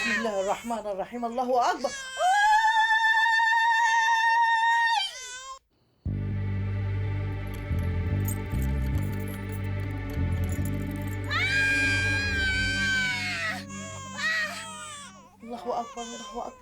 بسم الله الرحمن الرحيم، الله أكبر. الله أكبر، الله أكبر.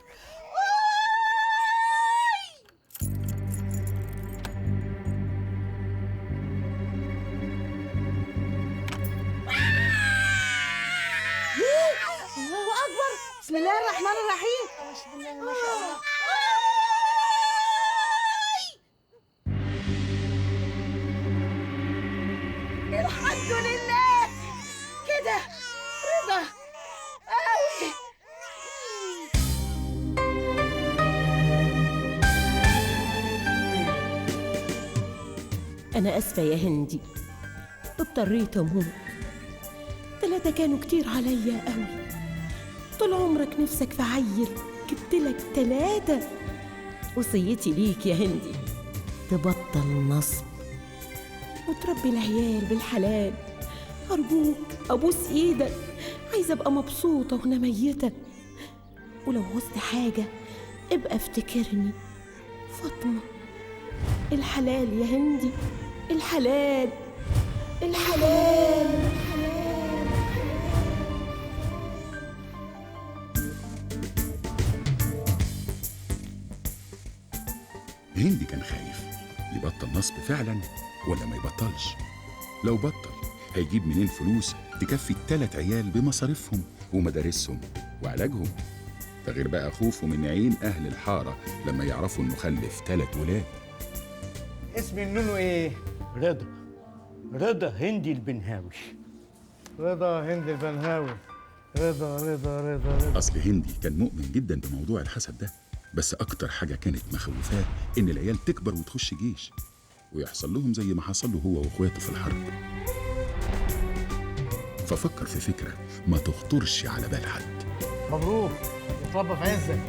الله أكبر، بسم الله الرحمن الرحيم. بسم الله ما شاء الله. الحمد لله كده رضا قوي. أنا أسفة يا هندي، اضطريت أموت. 3 كانوا كتير عليا قوي. طول عمرك نفسك في عيل، جبتلك 3. وصيتي ليك يا هندي تبطل نصب وتربي العيال بالحلال. أرجوك أبوس إيدك، عايزة أبقى مبسوطة وأنا ميتة. ولو عوزت حاجة ابقى افتكرني. فاطمة الحلال يا هندي، الحلال الحلال. هندي كان خايف يبطل نصب فعلا ولا ما يبطلش. لو بطل هيجيب منين فلوس تكفي ال3 عيال بمصاريفهم ومدارسهم وعلاجهم؟ ده غير بقى خوفه من عين أهل الحارة لما يعرفوا إنه خلف 3 ولاد. اسم النونو ايه؟ رضا هندي البنهاوي. رضا هندي البنهاوي. رضا. أصل هندي كان مؤمن جدا بموضوع الحسد ده، بس أكتر حاجة كانت مخوفاه إن العيال تكبر وتخش جيش ويحصل لهم زي ما حصل له هو وإخواته في الحرب. ففكر في فكرة ما تخطرش على بال حد. مبروك، اتربى في عزك.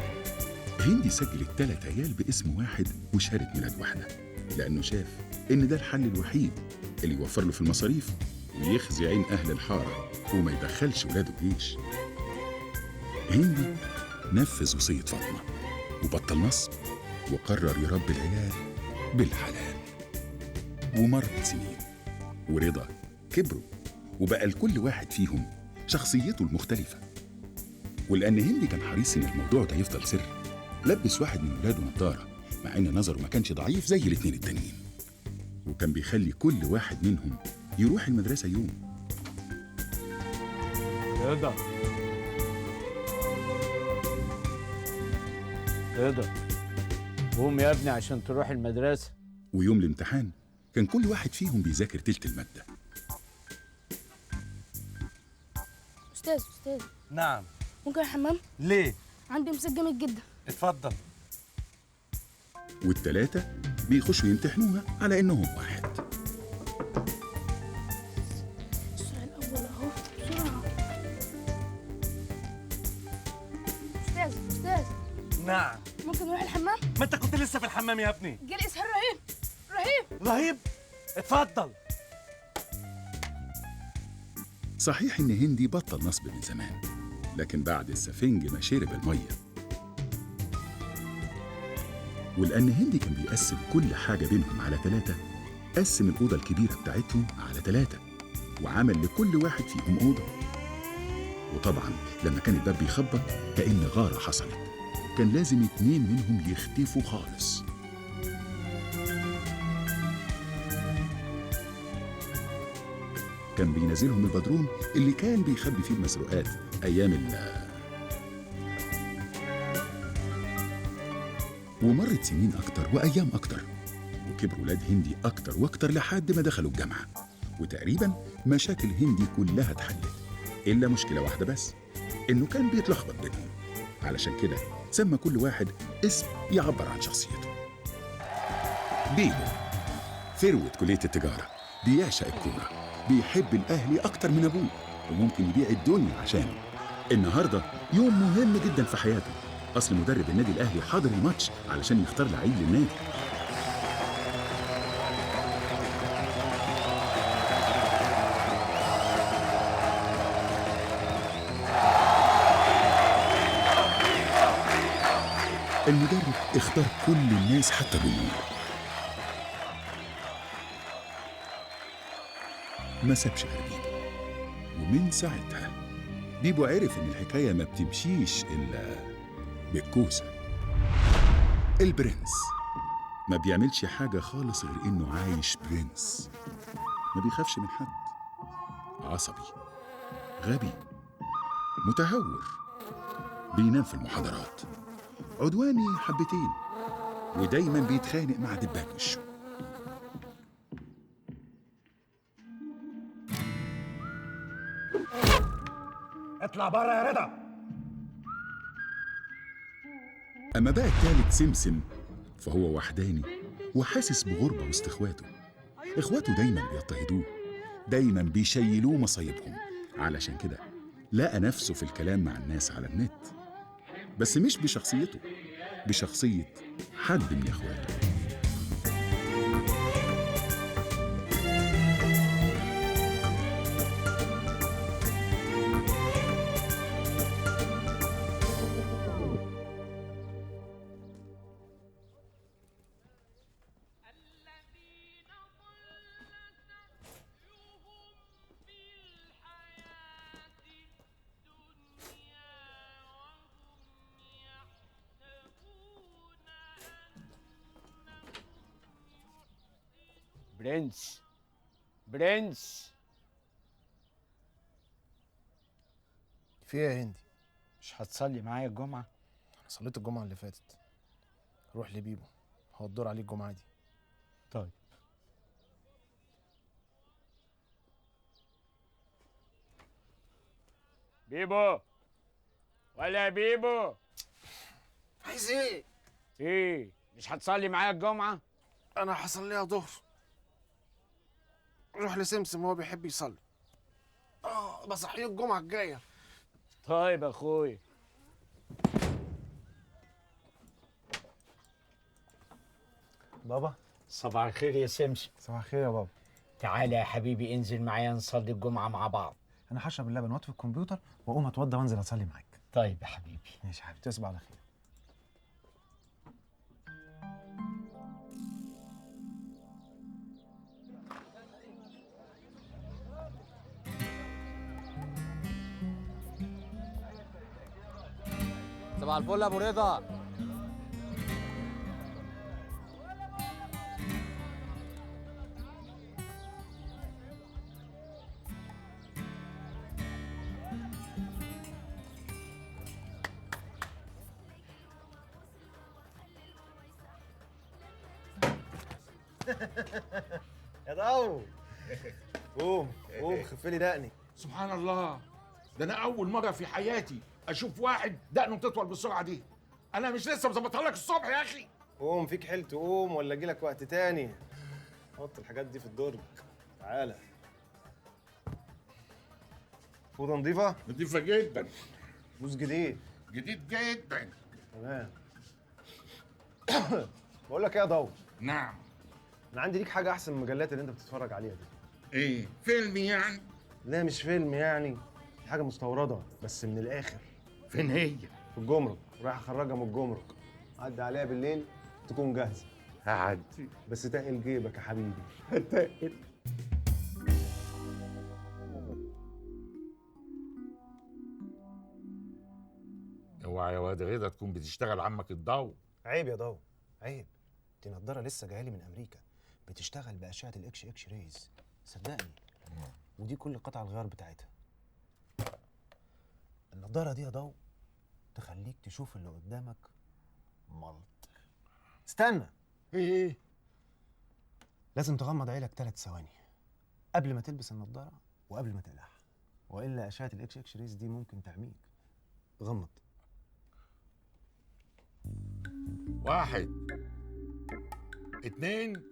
هندي سجل ال3 عيال باسم واحد وشهادة ميلاد واحدة، لأنه شاف إن ده الحل الوحيد اللي يوفر له في المصاريف ويخزي عين أهل الحارة وما يدخلش ولاده الجيش. هندي نفذ وصية فاطمة وبطل نصب وقرر يربي العيال بالحلال. ومرت سنين ورضا كبروا وبقى لكل واحد فيهم شخصيته المختلفة. ولأن هندي كان حريص إن الموضوع ده يفضل سر، لبس واحد من ولاده نظارة مع إن نظره ما كانش ضعيف زي ال2 التانيين، وكان بيخلي كل واحد منهم يروح المدرسة يوم. رضا قوم يا ابني عشان تروح المدرسة. ويوم الامتحان كان كل واحد فيهم بيذاكر تلت المادة. أستاذ نعم. ممكن الحمام؟ ليه؟ عندي مسك جامد جدا. اتفضل. وال3 بيخشوا يمتحنوها على إنهم واحد. السؤال الأول أهو بسرعة. أستاذ نعم. ممكن نروح الحمام؟ ما انت كنت لسه في الحمام يا ابني. جالي إسهال رهيب. رهيب. اتفضل. صحيح إن هندي بطل نصب من زمان، لكن بعد السفنج ما شرب المية. ولأن هندي كان بيقسم كل حاجة بينهم على 3، قسم الأوضة الكبيرة بتاعتهم على 3 وعمل لكل واحد فيهم أوضة. وطبعا لما كان الباب بيخبط كأن غارة حصلت، كان لازم 2 منهم يختفوا خالص. كان بينزلهم البدروم اللي كان بيخبي فيه المسروقات أيام ومرت سنين أكتر وأيام أكتر، وكبر ولاد هندي أكتر وأكتر لحد ما دخلوا الجامعة. وتقريبا مشاكل هندي كلها اتحلت إلا مشكلة واحدة بس، إنه كان بيتلخبط بينهم. علشان كده سمى كل واحد اسم يعبر عن شخصيته. بيبو ثروة كلية التجارة، بيعشق الكورة، بيحب الأهلي أكتر من أبوه وممكن يبيع الدنيا عشانه. النهاردة يوم مهم جدا في حياته، أصل مدرب النادي الأهلي حاضر الماتش علشان يختار لعيب للنادي. المدرب اختار كل الناس حتى الجمهور. ما سابش غير بيبو، ومن ساعتها بيبو عرف إن الحكاية ما بتمشيش إلا بالكوسة. البرنس ما بيعملش حاجة خالص غير إنه عايش برنس، ما بيخافش من حد، عصبي، غبي، متهور، بينام في المحاضرات، عدواني حبتين، ودايما بيتخانق مع دبان وشه. اطلع بره يا رضا. أما بقى التالت سمسم فهو وحداني وحاسس بغربة وسط إخواته. إخواته دايما بيضطهدوه، دايما بيشيلوه مصايبهم، علشان كده لقى نفسه في الكلام مع الناس على النت، بس مش بشخصيته، بشخصية حد من إخواته. برنس برنس. في ايه يا هندي؟ مش هتصلي معايا الجمعة؟ انا صليت الجمعه اللي فاتت. روح لبيبو، هو الدور عليه الجمعه دي. طيب. بيبو ولا بيبو، عايز ايه؟ ايه مش هتصلي معايا الجمعة؟ انا هصليها ظهر. روح لسمسم، هو بيحب يصلي. بصحيه الجمعه الجايه. طيب يا اخويا. بابا. صباح الخير يا سمسم. صباح الخير يا بابا. تعالى يا حبيبي انزل معايا نصلي الجمعة مع بعض. انا هشرب اللبن واطفي الكمبيوتر واقوم اتوضى وانزل اصلي معاك. طيب يا حبيبي. ماشي يا حبيبي، تصبح على خير. صباح الفل يا ابو رضا. يا ضو، قوم قوم خف لي دقني. سبحان الله، ده انا اول مره في حياتي اشوف واحد دقنه تطول بالسرعه دي. انا مش لسه مظبطها لك الصبح يا اخي؟ قوم، فيك حيل تقوم ولا اجي لك وقت تاني؟ حط الحاجات دي في الدرج. تعالى. فوطه نظيفه؟ نضيفه جدا. بوز جديد؟ جديد جدا. تمام. بقول لك ايه يا ضو؟ نعم. انا عندي ليك حاجه احسن من المجلات اللي انت بتتفرج عليها دي. ايه، فيلم يعني؟ لا مش فيلم يعني، دي حاجه مستورده بس من الاخر. فين هي؟ في الجمرك، رايح اخرجها من الجمرك. عدي عليها بالليل تكون جاهزه. هعدي. بس تقل جيبك يا حبيبي. هتقل. اوعى يا واد رضا تكون بتشتغل عمك الضو. عيب يا ضو، عيب. دي نضاره لسه جايه لي من امريكا، بتشتغل باشعه الاكس اكس ريز، صدقني. ودي كل قطع الغيار بتاعتها. النضاره دي يا ضو تخليك تشوف اللي قدامك ملط. استنى. ايه؟ لازم تغمض عينك 3 ثواني قبل ما تلبس النضاره وقبل ما تقلعها، والا اشعه الاكس اكس ريز دي ممكن تعميك. غمض. 1 2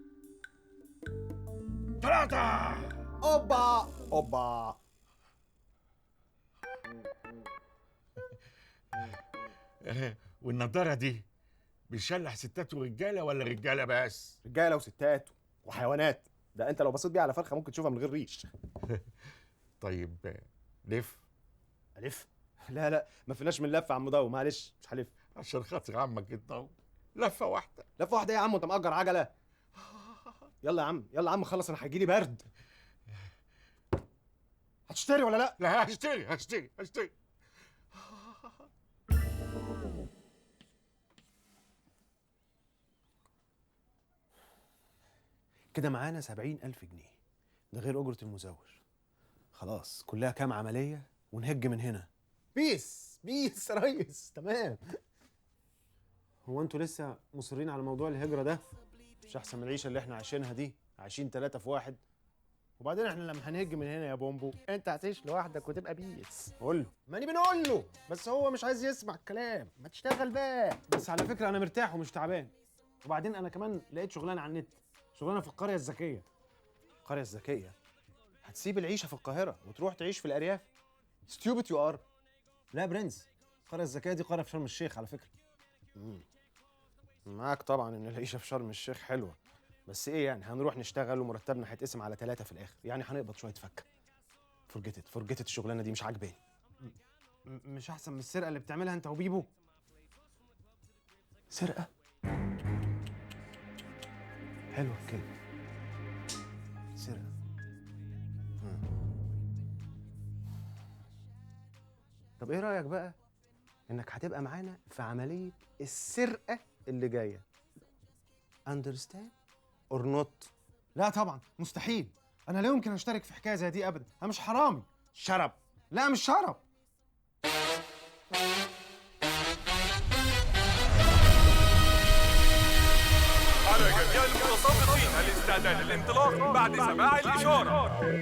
3. اوبا اوبا. والنضاره دي بيشلح ستات ورجاله ولا رجاله بس؟ رجاله وستات وحيوانات. ده انت لو بصيت بيها على فرخه ممكن تشوفها من غير ريش. طيب لف. الف؟ لا لا، ما فيناش من لف يا عم ضو، معلش مش هلف. عشان خاطر عمك انت لفه واحده. لفه واحده يا عم وانت مأجر عجله؟ يلا يا عم يلا يا عم خلص، انا هيجيلي برد. هتشتري ولا لا؟ لا هشتري. كده معانا 70,000 جنيه، ده غير أجرة المزور. خلاص كلها كام عملية ونهج من هنا. بيس يا ريس، تمام. هو انتوا لسه مصرين على موضوع الهجرة ده؟ مش أحسن من العيشة اللي احنا عايشينها دي، عايشين 3 في 1. وبعدين احنا لما هنهج من هنا يا بومبو انت هتعيش لوحدك وتبقى بيس. قول له، ماني بنقول له، بس هو مش عايز يسمع الكلام. ما تشتغل بقى. بس على فكرة أنا مرتاح ومش تعبان. وبعدين أنا كمان لقيت شغلانة على النت، شغلانة في القرية الذكية. القرية الذكية؟ هتسيب العيشة في القاهرة وتروح تعيش في الأرياف؟ ستيوبت يو ار. لا برنس، القرية الذكية دي قرية في شرم الشيخ على فكرة. معاك طبعا إن العيشة في شرم الشيخ حلوة، بس إيه يعني، هنروح نشتغل ومرتبنا هيتقسم على 3 في الآخر، يعني هنقبض شوية فكة. فرجتت الشغلانة دي مش عاجباني. مش أحسن من السرقة اللي بتعملها أنت وبيبو؟ سرقة؟ حلوة الكلمة، سرقة. طب ايه رأيك بقى انك هتبقى معانا في عملية السرقة اللي جاية؟ understand or not؟ لا طبعا مستحيل، انا لا يمكن اشترك في حكاية زي دي ابدا، انا مش حرامي. شرب. لا مش شرب. على جميع المتسابقين الاستعداد للانطلاق بعد سماع الإشارة.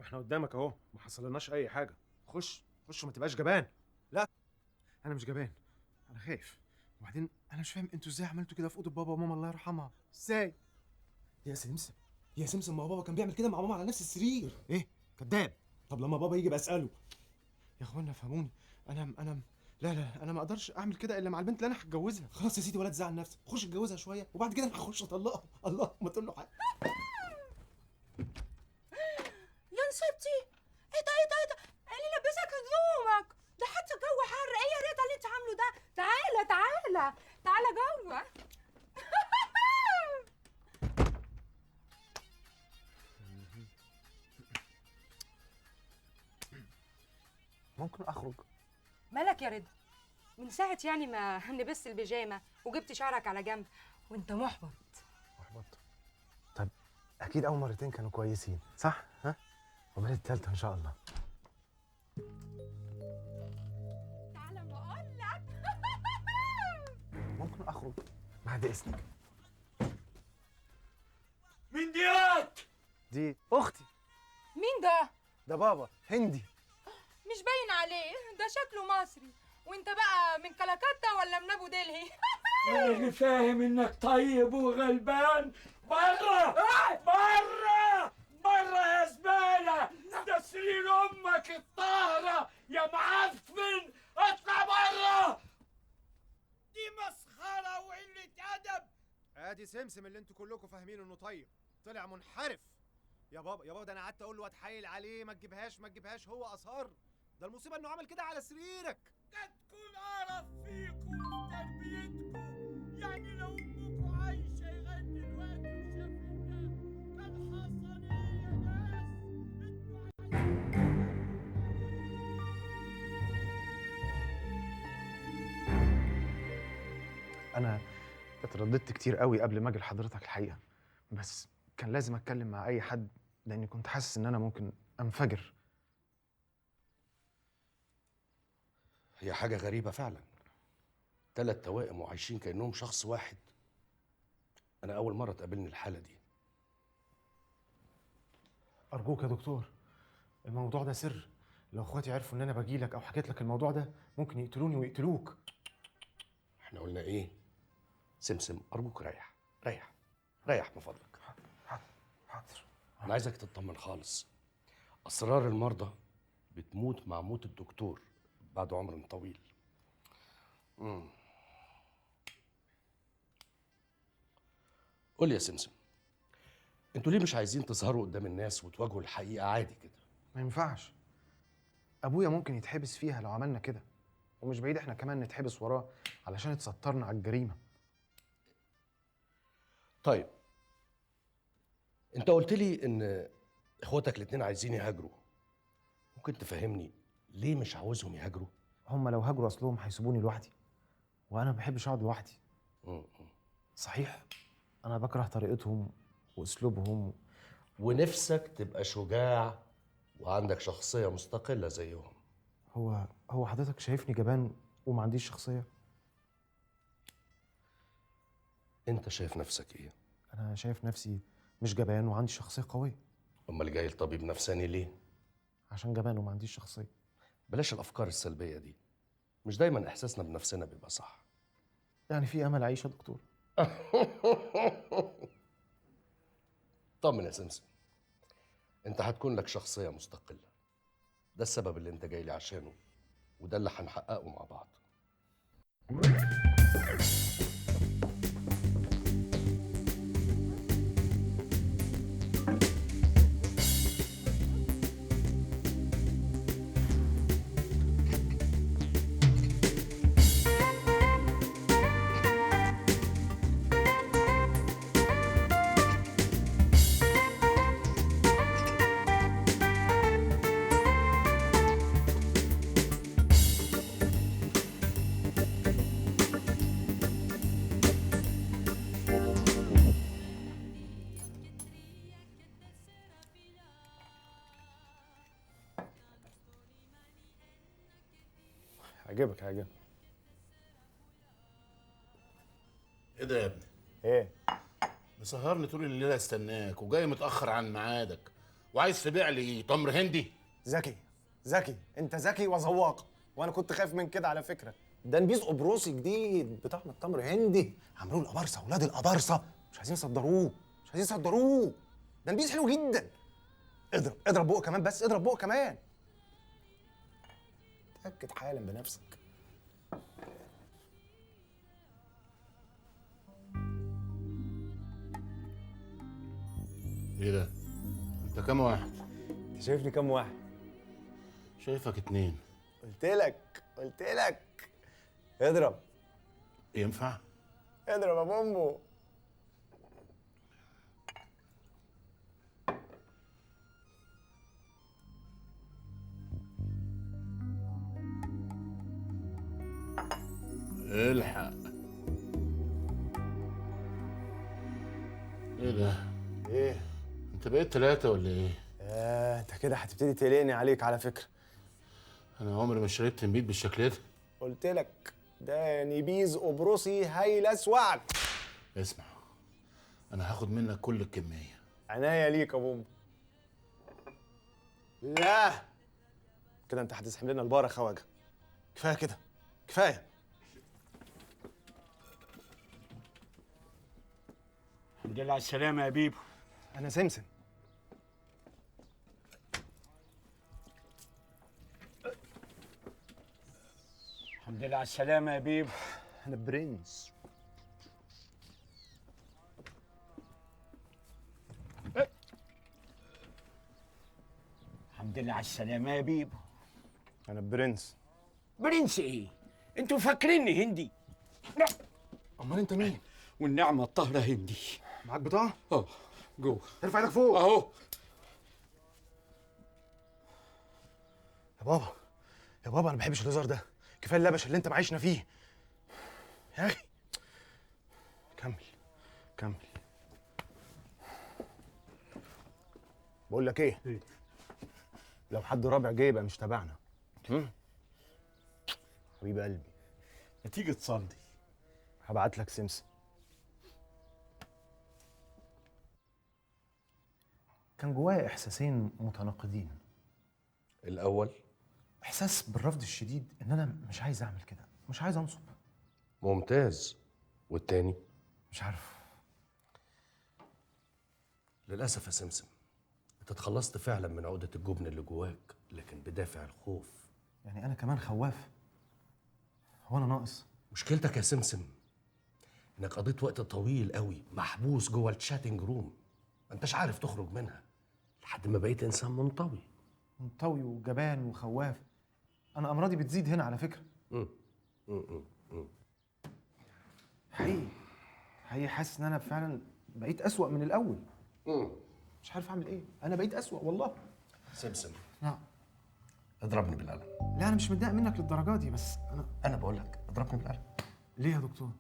احنا قدامك اهو، ما حصلناش اي حاجه. خش وما تبقاش جبان. لا انا مش جبان، انا خايف. وبعدين انا مش فاهم انتوا ازاي عملتوا كده في اوضه بابا وماما الله يرحمها. ازاي يا سمسم؟ ما هو بابا كان بيعمل كده مع ماما على نفس السرير. ايه كذاب؟ طب لما بابا يجي بساله. يا اخوانا فهموني، انا لا انا ما اقدرش اعمل كده الا مع البنت اللي انا هتجوزها. خلاص يا سيدي ولا تزعل نفسك، خش اتجوزها شويه وبعد كده انا هخش اطلقها. الله ما تقول له حاجه. يا نصيبتي، ايه ده ايه اللي لبسك هدومك ده؟ حتى الجو حر. ايه يا ريتا اللي انت عامله ده؟ تعالى جوه. ممكن اخرج؟ مالك يا رضا؟ من ساعة يعني ما لبست البيجامة وجبت شعرك على جنب وانت محبط. طب اكيد اول مرتين كانوا كويسين صح؟ ها؟ وبعد التالتة ان شاء الله. اخرج بعد اذنك. مين ديات؟ دي اختي. مين ده؟ ده بابا هندي. مش باين عليه، ده شكله مصري. وانت بقى من كلاكاتا ولا من ابو دلهي؟ انا اللي فاهم انك طيب وغلبان. بره بره بره يا زباله، ده سرير امك الطاهره يا معفن، اطلع بره. دي مسخره وقله ادب. ادي سمسم اللي انتوا كلكم فاهمين انه طيب طلع منحرف. يا بابا ده انا قعدت اقول له اتحايل عليه ما تجيبهاش، هو اصر. ده المصيبه انه عمل كده على سريرك. قد تكون اعرف فيكم وفي تربيتكم، يعني لو امكم عايشه لغايه دلوقتي وشافتنا كان حصل ايه يا ناس؟ انا اترددت كتير قوي قبل ما اجي لحضرتك الحقيقه، بس كان لازم اتكلم مع اي حد لاني كنت حاسس ان انا ممكن انفجر. هي حاجة غريبة فعلا، 3 توائم وعايشين كأنهم شخص واحد. أنا أول مرة تقابلني الحالة دي. ارجوك يا دكتور، الموضوع ده سر. لو اخواتي عرفوا ان انا باجيلك او حكيت لك الموضوع ده ممكن يقتلوني ويقتلوك. احنا قلنا إيه؟ سمسم أرجوك ريح من فضلك. حاضر. أنا عايزك تطمن خالص. أسرار المرضى بتموت مع موت الدكتور بعد عمر طويل. قول لي يا سمسم، انتوا ليه مش عايزين تظهروا قدام الناس وتواجهوا الحقيقة عادي كده؟ ما ينفعش. ابويا ممكن يتحبس فيها لو عملنا كده، ومش بعيد احنا كمان نتحبس وراه علشان اتسترنا على الجريمه. طيب انت قلت لي ان اخواتك الاتنين عايزين يهاجروا، ممكن تفهمني ليه مش عاوزهم يهاجروا؟ هم لو هاجروا اصلهم هيسيبوني لوحدي، وانا ما بحبش اقعد لوحدي. صحيح انا بكره طريقتهم واسلوبهم. ونفسك تبقى شجاع وعندك شخصية مستقلة زيهم. هو حضرتك شايفني جبان وما عنديش شخصية؟ انت شايف نفسك ايه؟ انا شايف نفسي مش جبان وعندي شخصية قوية. امال جاي لطبيب نفساني ليه؟ عشان جبان وما عنديش شخصية. بلاش الافكار السلبية دي، مش دايما احساسنا بنفسنا بيبقى صح. يعني في امل اعيش يا دكتور؟ طمن يا سمسم، انت هتكون لك شخصية مستقلة. ده السبب اللي انت جاي لي عشانه، وده اللي هنحققه مع بعض. هيعجبك. ايه ده يا ابني؟ ايه؟ مسهرني طول الليله استناك وجاي متاخر عن ميعادك وعايز تبيع لي تمر هندي؟ ذكي انت ذكي وذواق، وانا كنت خايف من كده على فكره. ده نبيذ قبرصي جديد بطعم التمر هندي، عملوه القبارصه، اولاد القبارصه مش عايزين يصدروه. ده نبيذ حلو جدا. اضرب بقى كمان، بس اضرب بقى كمان. تأكد حالا بنفسك. ايه ده؟ انت كام واحد؟ انت شايفني كام واحد؟ شايفك 2. قلت لك اضرب. ينفع؟ اضرب يا بومبو. الحق. ايه ده؟ ايه؟ انت بقيت 3 ولا ايه؟ انت كده هتبتدي تقلقني عليك على فكره. انا عمري ما شربت نبيت بالشكل ده. قلت لك ده نبيذ قبرصي هيلسوعك. اسمع، انا هاخد منك كل الكميه. عناية ليك يا بومبا. لا كده انت هتسحب لنا البار يا خواجه. كفايه كده، كفايه. الحمد لله على السلامه يا بيبو. انا سمسم. الحمد لله على السلامه يا بيبو. انا برنس. الحمد لله على السلامه يا بيبو. انا برنس. برنس ايه؟ انتوا فاكريني هندي؟ لا. امال انت مين؟ والنعمه الطاهره هندي. معاك بطاقه؟ جوه. ارفع ايدك فوق اهو. يا بابا، يا بابا انا ما بحبش الهزار ده. كفايه اللبش اللي انت معيشنا فيه يا اخي. كمل كمل. بقول لك ايه؟ لو حد رابع جه يبقى مش تبعنا. حبيب قلبي، ما تيجي تصلي. هبعت لك سمسم. كان جوايا احساسين متناقضين. الاول احساس بالرفض الشديد، ان انا مش عايز اعمل كده، مش عايز انصب. ممتاز. والتاني؟ مش عارف. للاسف يا سمسم، انت اتخلصت فعلا من عقده الجبن اللي جواك، لكن بدافع الخوف. يعني انا كمان خواف؟ هو انا ناقص؟ مشكلتك يا سمسم انك قضيت وقت طويل قوي محبوس جوه الشاتنج روم، ما انتش عارف تخرج منها لحد ما بقيت انسان منطوي. منطوي وجبان وخواف؟ انا امراضي بتزيد هنا على فكره. حقيقي حقيقي حاسس ان انا فعلا بقيت اسوأ من الاول. مش عارف اعمل ايه، انا بقيت اسوأ والله. سمسم. نعم. اضربني بالقلم. لا انا مش متضايق منك للدرجه دي، بس انا بقول لك اضربني بالقلم. ليه يا دكتور؟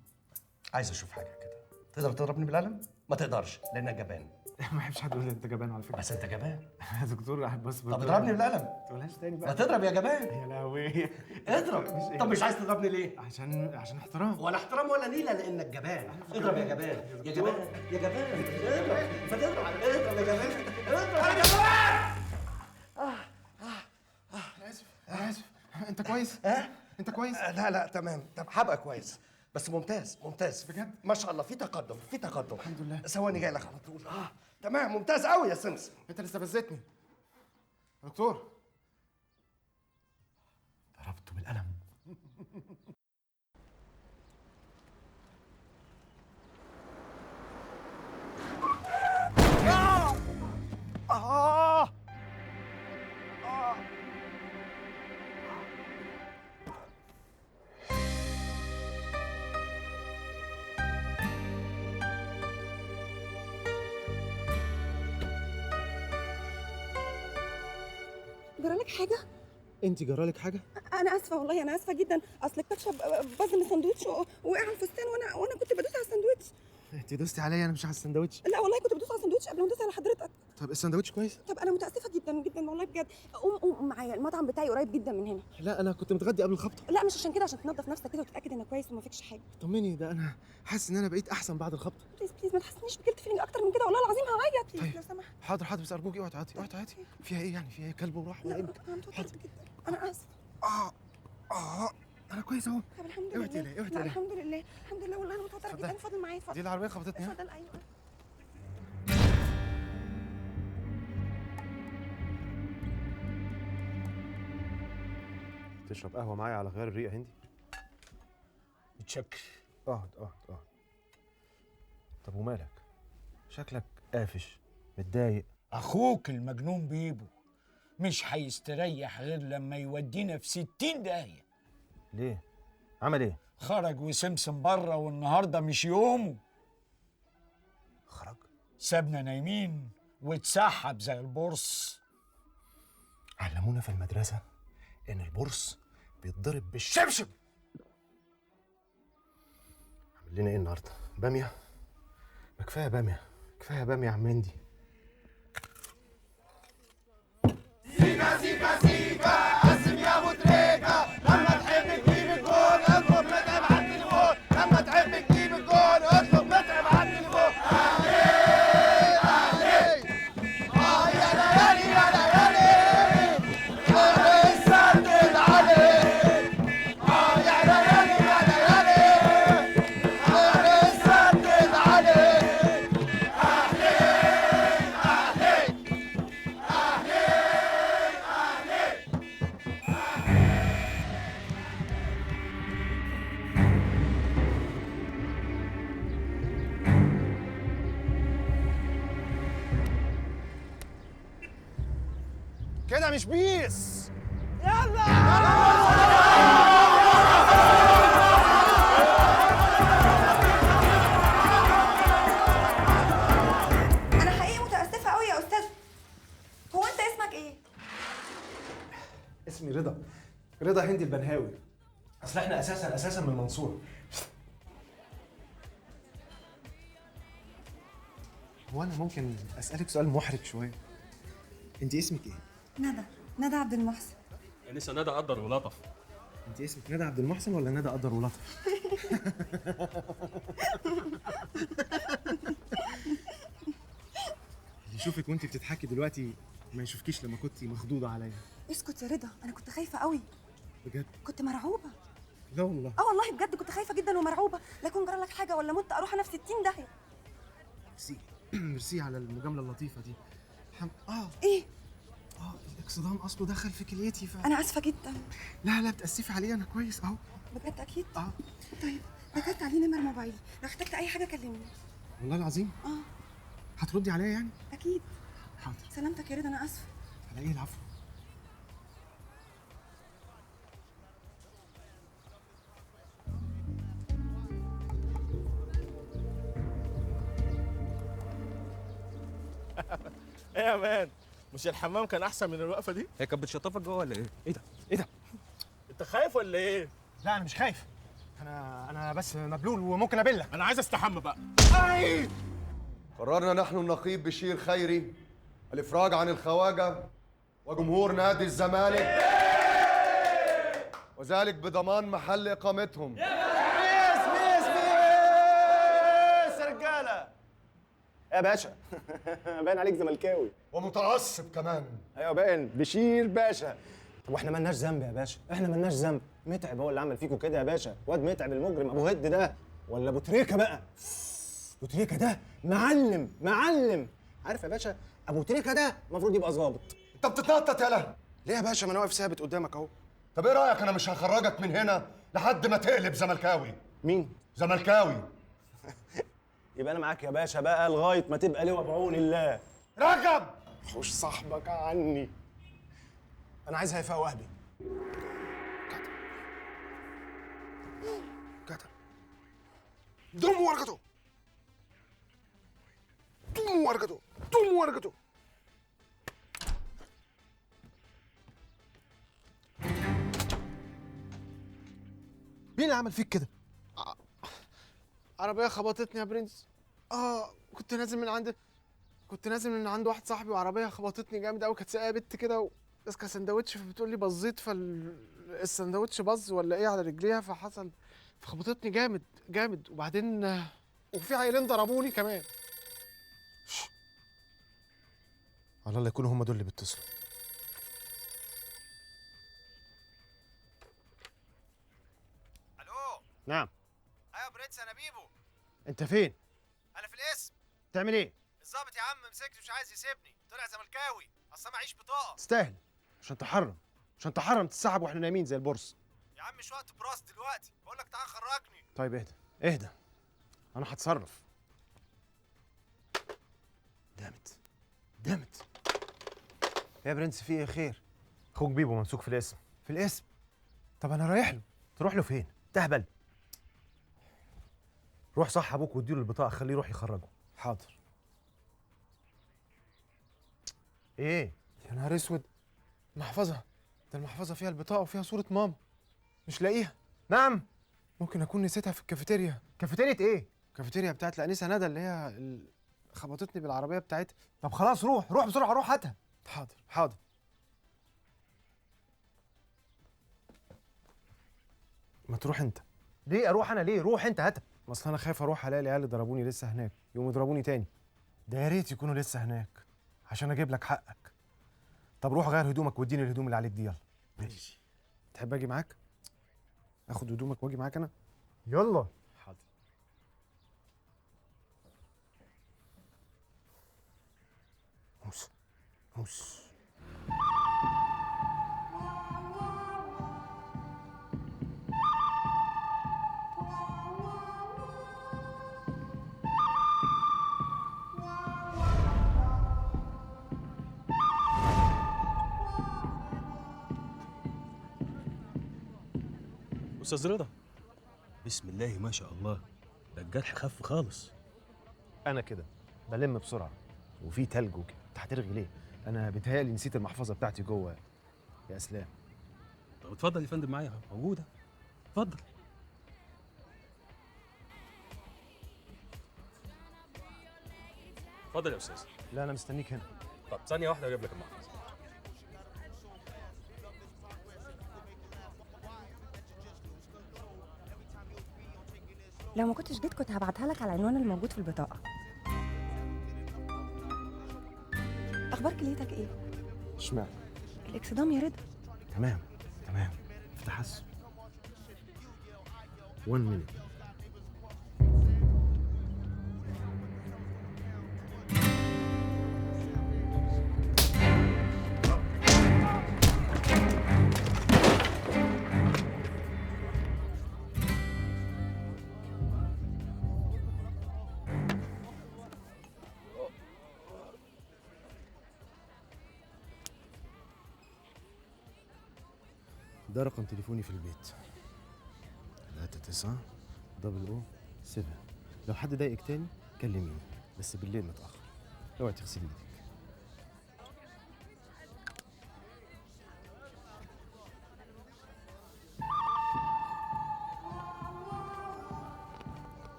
عايز اشوف حاجه كده. تقدر تضربني بالقلم؟ ما تقدرش لانك جبان. ما بحبش حد يقول لي انت جبان على فكره. بس انت جبان يا دكتور بس طب اضربني بالقلم. ما تقولهاش تاني بقى. ما تضرب يا جبان. يا لهوي. اضرب. طب مش عايز تضربني ليه؟ عشان احترام. ولا احترام ولا نيله، لانك جبان. اضرب يا جبان يا جبان يا جبان. اضرب. ما تضرب. اضرب يا جبان. اضرب يا جبان. انا اسف انا اسف. انت كويس؟ انت كويس؟ لا تمام. طب هبقى كويس، بس ممتاز ممتاز بجد؟ ما شاء الله. في تقدم في تقدم. الحمد لله. ثواني جاي لك على طول. تمام ممتاز قوي يا سمسم. انت اللي استفزتني يا دكتور. ضربته بالقلم. جرالك حاجة؟ انت جرالك حاجه؟ أنا آسفة والله، أنا آسفة جدا، أصل الكاتشب باظ من الساندوتش وقع على الفستان وأنا كنت بدوس على الساندوتش. انت دوستي عليا انا مش على السندوتش. لا والله كنت بدوس على الساندوتش قبل ما ادوس على حضرتك. طب السندوتش كويس؟ طب أنا متأسفة جدا جدا والله بجد. قوم معايا، المطعم بتاعي قريب جدا من هنا. لا انا كنت متغدي قبل الخبطه. لا مش عشان كده، عشان تنظف نفسك كده وتتأكد إنك كويس وما فيكش حاجة. طمني، ده انا حاسس ان انا بقيت احسن بعد الخبطه. بليز بليز ما تحسنيش بجلد فيلينج أكتر من كده، والله العظيم هعيط. بليز طيب. لو سمحت. حاضر حاضر، بس ارجوكي اوعي تعيطي اوعي تعيطي. فيها ايه يعني؟ فيها ايه؟ كلب وراح ولا لا ايه؟ أنا متوترة جدا، أنا آسفة. انا كويس اهو. طب الحمد اوعي لله. تقلقي اوعي لا تقلقي. الحمد لله الحمد لله والله أنا متوترة اتفضل. جدا. اتفضل معايا اتفضل. دي العربيه خبطتني ها؟ اتفضل. أيوه. تشرب قهوه معايا على غير الريقه هندي؟ متشكر. اقعد. طب ومالك؟ شكلك قافش متضايق. اخوك المجنون بيبو مش هيستريح غير لما يودينا في 60 داهيه. ليه؟ عمل ايه؟ خرج وسمسم بره والنهارده مش يومه. خرج؟ سابنا نايمين واتسحب زي البورس. علمونا في المدرسه ان البورس بيتضرب بالشبشب. عامل لنا ايه النهارده؟ باميه؟ ما كفايه باميه، كفايه باميه يا عم هندي. سيكا قسم يا ابو تريكه، لما تحب تجيب الجول اضرب كده مش بيس. انا حقيقي متاسفه قوي يا استاذ. هو انت اسمك ايه؟ اسمي رضا، رضا هندي البنهاوي. اصل احنا اساسا من المنصوره. هو انا ممكن اسالك سؤال محرج شويه؟ انت اسمك ايه؟ ندى عبد المحسن. انسه ندى قدر ولطف. انت اسمك ندى عبد المحسن ولا ندى قدر ولطف؟ اللي يشوفك وانت بتضحكي دلوقتي ما يشوفكيش لما كنت مخضوضه عليا. اسكت يا رضا، انا كنت خايفه قوي. بجد؟ كنت مرعوبه. لا والله. والله بجد كنت خايفه جدا ومرعوبه، لا يكون جرى لك حاجه ولا مت اروح انا في 60 داهيه. ميرسي ميرسي على المجامله اللطيفه دي. ايه؟ الاكسدام اصله دخل في كليتي انا اسفه جدا. لا بتاسفي عليه، انا كويس اهو. بجد اكيد؟ طيب كتبت عليه نمر موبايلي، لو احتجت اي حاجه كلمني. والله العظيم؟ هتردي عليا يعني؟ اكيد. حاضر. سلامتك يا رضا، انا اسفه. على ايه؟ العفو. ايه يا مان، مش الحمام كان احسن من الوقفه دي؟ هي كانت بتشطفك جوه ولا ايه؟ ايه ده؟ انت خايف ولا ايه؟ لا انا مش خايف، انا بس مبلول وممكن ابلك. انا عايز استحمى بقى. قررنا نحن النقيب بشير خيري الافراج عن الخواجه وجمهور نادي الزمالك، وذلك بضمان محل اقامتهم. بيس رجاله يا باشا. باين عليك زملكاوي ومتعصب كمان. ايوه باين، بشير باشا. طب واحنا مالناش ذنب يا باشا، احنا مالناش ذنب. متعب هو اللي عمل فيكم كده يا باشا، واد متعب المجرم ابو هد ده، ولا ابو تريكه بقى. ابو تريكه ده معلم. عارف يا باشا، ابو تريكه ده المفروض يبقى ظابط. انت بتتنطط يالا ليه يا باشا؟ ما انا واقف ثابت قدامك اهو. طب ايه رايك انا مش هخرجك من هنا لحد ما تقلب زملكاوي؟ مين؟ زملكاوي. يبقى انا معاك يا باشا بقى لغايه ما تبقى لواء بعون الله. رجب حوش صاحبك عني. انا عايز هيفاء وهبي. كتر دم ورقته. مين اللي عمل فيك كده؟ عربية خبطتني يا برنس. كنت نازل من عند واحد صاحبي، وعربية خبطتني جامد قوي. كانت سايقة بنت كده ماسكة سندوتش، فبتقول لي بظيت، فالسندوتش باظ ولا ايه على رجليها، فخبطتني جامد. وبعدين وفي عيلين ضربوني كمان. على الله يكونوا هم دول اللي بيتصلوا. الو. نعم. ايوه برنس، انا بيبو. انت فين؟ انا في القسم. بتعمل ايه؟ الظابط يا عم مسكني مش عايز يسيبني، طلع زملكاوي، اصل معيش بطاقه. تستاهل. عشان تحرم تتسحب واحنا نايمين زي البورس. يا عم مش وقت براس دلوقتي، بقول لك تعال خرجني. طيب اهدى، انا هتصرف. دامت يا برنس، في ايه؟ خير؟ اخوك بيبو ممسوك في القسم. طب انا رايح له. تروح له فين؟ تهبل. روح صح ابوك واديله البطاقه، خليه يروح يخرجه. حاضر. ايه يا نهار اسود؟ المحفظه فيها البطاقه وفيها صوره ماما، مش لاقيها. نعم، ممكن اكون نسيتها في الكافيتيريا. كافيتيريا ايه؟ الكافيتيريا بتاعت الانسه ندى اللي هي خبطتني بالعربيه بتاعتها. طب خلاص روح بسرعه، روح هاتها. حاضر. ما تروح انت. ليه اروح انا؟ ليه؟ روح انت هاتها. ما اصل انا خايف اروح الاقي العيال اللي ضربوني لسه هناك، يقوموا يضربوني تاني. ده يا ريت يكونوا لسه هناك عشان اجيب لك حقك. طب روح غير هدومك واديني الهدوم اللي عليك دي، يلا. ماشي. تحب اجي معاك؟ اخد هدومك واجي معاك انا؟ يلا. حاضر. موس. استاذ رضا، بسم الله ما شاء الله، ده الجرح خف خالص. انا كده بلم بسرعه وفي تلج وكده. انت هترغي ليه؟ انا بيتهيألي نسيت المحفظه بتاعتي جوه يا اسلام. طب اتفضل يا فندم، معايا موجوده، اتفضل. اتفضل يا استاذ. لا انا مستنيك هنا. طب ثانيه واحده اجيب لك المحفظه. لو ما كنتش جيت كنت هبعتها لك على العنوان الموجود في البطاقه. اخبار كليتك ايه؟ اشمعنى؟ الاكسدام يا رضا. تمام تمام، في تحسن. 1 minute. ده رقم تليفوني في البيت 390007. لو حد ضايقك تاني كلميني، بس بالليل متأخر. اوعي تغسلي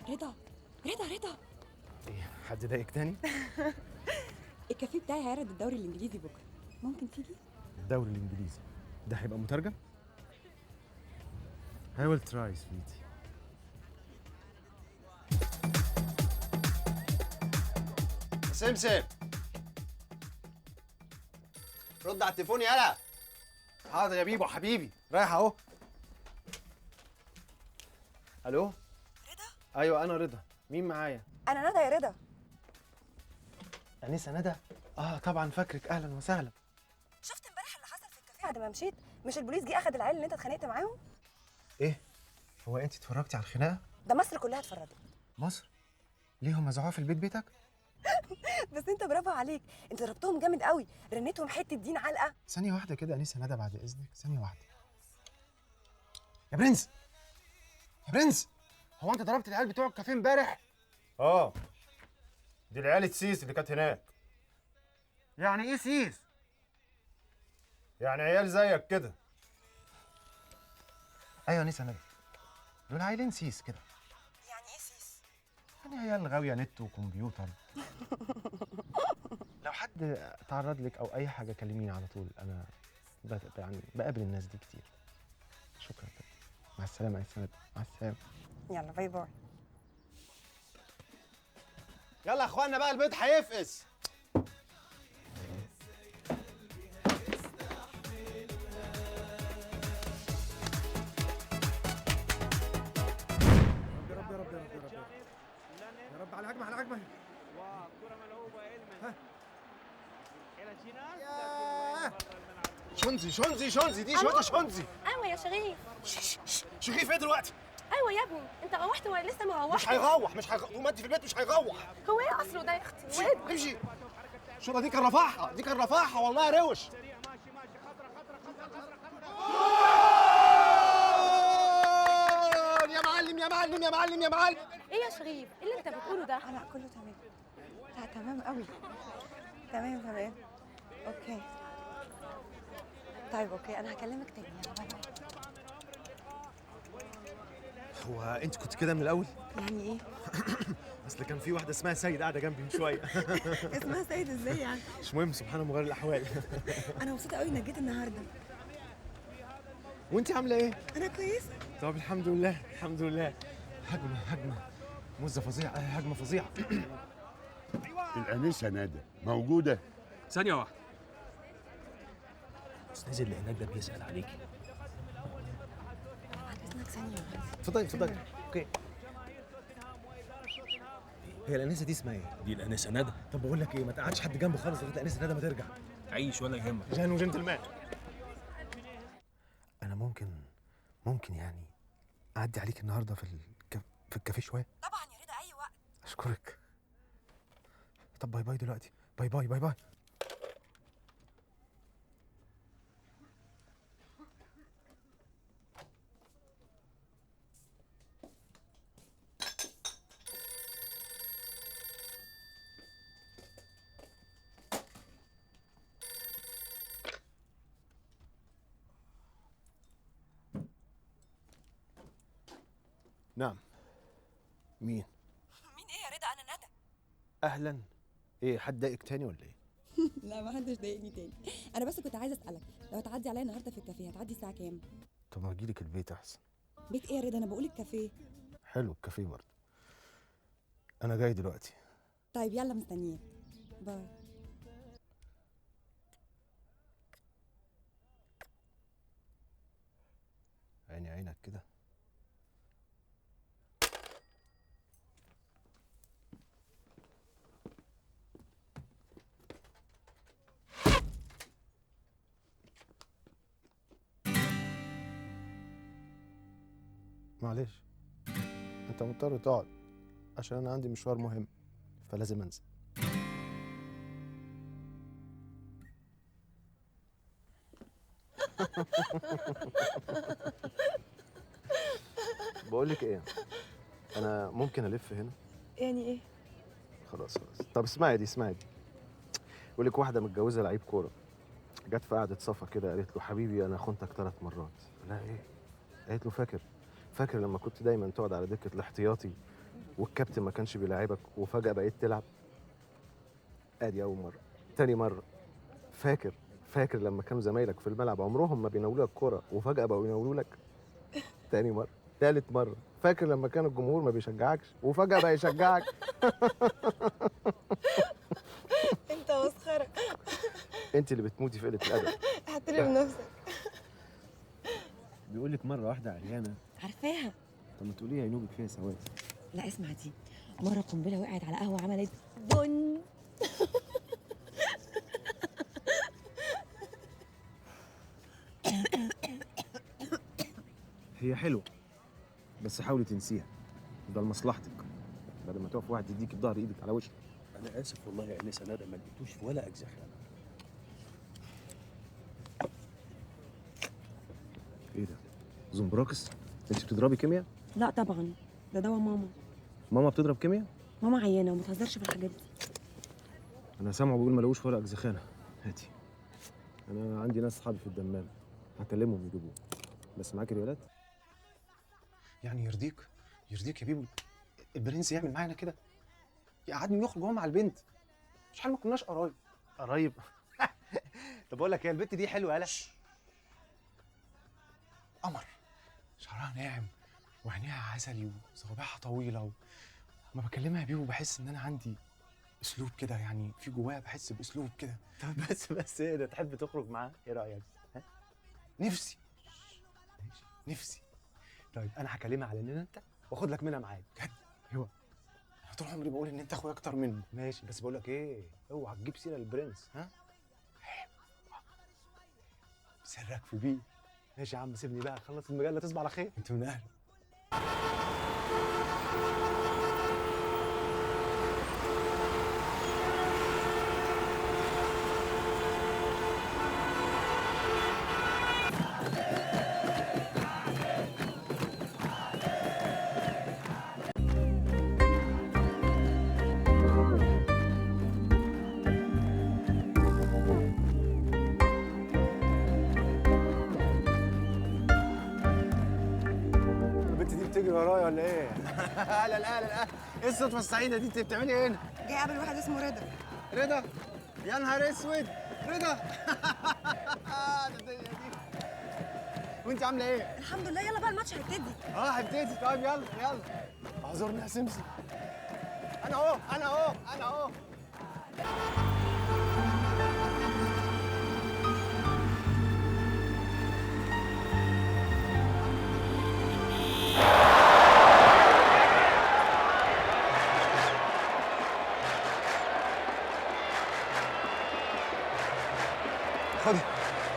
ايدك. رضا رضا ايه، حد ضايقك تاني؟ الكافيه بتاعي هيعرض الدوري الانجليزي بكره، ممكن تيجي؟ الدوري الانجليزي ده هيبقى مترجم؟ I will try sweetie. سمسم، رد على التليفون يالا. حاضر يا بيبو حبيبي، رايح اهو. الو؟ رضا؟ ايوه انا رضا، مين معايا؟ انا ندى يا رضا. انسه ندى؟ اه طبعا فاكرك، اهلا وسهلا. شفت امبارح اللي حصل في الكافيه بعد ما مشيت؟ مش البوليس جه اخد العيال اللي انت اتخانقت معاهم؟ ايه؟ هو انت اتفرجتي على الخناقه؟ ده مصر كلها اتفرجت. مصر؟ ليه هم زعوها في البيت بيتك؟ بس انت برافو عليك، انت ضربتهم جامد قوي، رنيتهم حته دين علقه. ثانيه واحده كده انسه ندى بعد اذنك، ثانيه واحده. يا برنس، يا برنس، هو انت ضربت العيال بتوع الكافيه امبارح؟ اه، دي العيال السيس اللي كانت هناك. يعني ايه سيس؟ يعني عيال زيك كده. ايوه انسه ندى، دول عيلين سيس كده. يعني ايه سيس؟ يعني عيال غاويه نت وكمبيوتر. لو حد تعرض لك او اي حاجه كلميني على طول، انا يعني بقابل الناس دي كتير. شكرا. مع السلامه يا سند، مع السلامه. يلا باي باي. يلا يا اخوانا بقى البيت هيفقس. يا رب على هجمه، على هجمه. شونزي دي شويه شونزي. ايوه يا شريف. شريف ايه دلوقتي؟ ايوه يا ابني، انت روحت ولا لسه ما روحتش؟ مش هيروح طول ما انت في البيت، مش هيروح. هو ايه اصله ده يا اختي؟ وين؟ امشي. الشرطه دي كان رفعها والله يا روش. يا معلم. ايه يا شريف؟ ايه اللي انت بتقوله ده؟ لا كله تمام. لا تمام قوي. تمام. اوكي. طيب اوكي، انا هكلمك تاني. يلا باي باي. هو انت كنت كده من الاول؟ يعني ايه؟ اصل كان في واحده اسمها سيد قاعده جنبي من شويه. اسمها سيد ازاي يعني؟ مش مهم، سبحان مغير الاحوال. انا مبسوطه قوي انك جيت النهارده. وانت عامله ايه؟ انا كويسه. طب الحمد لله. هجمه مزه فظيعه، هجمه فظيعه. الانسه ندى موجوده؟ ثانيه واحده. الاستاذ اللي هناك ده بيسال عليكي. بعد اذنك ثانيه واحده. اتفضلي. اوكي. هي الانسه دي اسمها ايه؟ دي الانسه ندى. طب بقول لك ايه، ما تقعدش حد جنبه خالص لغايه الانسه ندى ما ترجع. عيش ولا يهمك. جان وجنتلمان. انا ممكن يعني اعدي عليك النهارده في الكافيه شويه؟ طبعا يا رضا، اي وقت. اشكرك. طب باي باي دلوقتي. باي. نعم. مين؟ مين ايه يا رضا؟ انا ندى. اهلا. ايه، حد ضايقك تاني ولا ايه؟ لا ما حدش ضايقني تاني. انا بس كنت عايزه اسالك، لو هتعدي عليا النهارده في الكافيه هتعدي الساعه كام؟ طب ما اجيلك البيت احسن. بيت ايه يا رضا؟ انا بقول الكافيه. حلو الكافيه برضه. انا جاي دلوقتي. طيب يلا مستنياك. باي. عيني عينك كده. معلش، انت مضطر تقعد عشان انا عندي مشوار مهم فلازم انزل. بقولك ايه، انا ممكن الف هنا؟ يعني ايه؟ خلاص. طب اسمعي دي. بقولك واحده متجوزه لعيب كوره، جت في قعده صفا كده قالت له حبيبي انا خنتك 3 مرات. لا ايه؟ قالت له فاكر لما كنت دايما تقعد على دكه الاحتياطي والكابتن ما كانش بيلاعبك وفجاه بقيت تلعب؟ ادي اول مره. تاني مره، فاكر لما كانوا زمايلك في الملعب عمرهم ما بيناولوا لك كوره وفجاه بقوا يناولوا لك؟ تاني مره. تالت مره، فاكر لما كان الجمهور ما بيشجعكش وفجاه بقى يشجعك؟ انت مسخره. انت اللي بتموتي في قله الادب. احترم نفسك. بيقول لك مره واحده عريانه. عارفاها. طب ما تقوليها ينوبك فيها سواد. لا اسمع دي، مره قنبله وقعت على قهوه عملت بن. هي حلوه بس حاولي تنسيها، ده لمصلحتك، بدل ما تقف واحد يديك بظهر ايدك على وشك. انا اسف والله يا انسه ندى، ما لقيتوش في ولا اجزخانه. ايه ده؟ زومبراكس؟ انت بتضربي كيمياء؟ لا طبعا، ده دواء ماما. ماما بتضرب كيمياء؟ ماما عيانه وما تهزرش في الحاجات دي. انا سامعه بيقول ما لقوش ورق اجزخانه. هاتي، انا عندي ناس صحابي في الدمام هكلمهم يجيبوه. بس معاك ريالات؟ يعني يرضيك يا بيبو البرنس يعمل معانا كده؟ يقعدني يخرج هو مع البنت؟ مش حال ما كناش قرايب. طب اقول لك ايه، البنت دي حلوه. يالا قمر، شعرها ناعم وعينيها عسلي وصوابعها طويله وما بكلمها يا بيبو بحس ان انا عندي اسلوب كده، يعني في جوايا بحس باسلوب كده. طب بس ايه ده، تحب تخرج معاه؟ ايه رايك؟ ها؟ نفسي. طيب انا هكلمها على ان انت واخد لك منها معاك. بجد؟ ايوه. انا طول عمري بقول ان انت اخويا اكتر منه. ماشي، بس بقول لك ايه، اوعى تجيب سيره للبرنس. ها؟ سرك في بيه. ماشي يا عم، سيبني بقى خلص المجله، تصبح على خير. انت من اهلك. بتجري ورايا ولا ايه؟ لا ايه الصدفه السعيده دي؟ انت بتعملي ايه هنا؟ جاي اقابل واحد اسمه رضا. يا نهار اسود، رضا. وانت عامله ايه؟ الحمد لله. يلا بقى الماتش هيبتدي. هيبتدي. طيب يلا. اعذرني يا سمسم. انا اهو.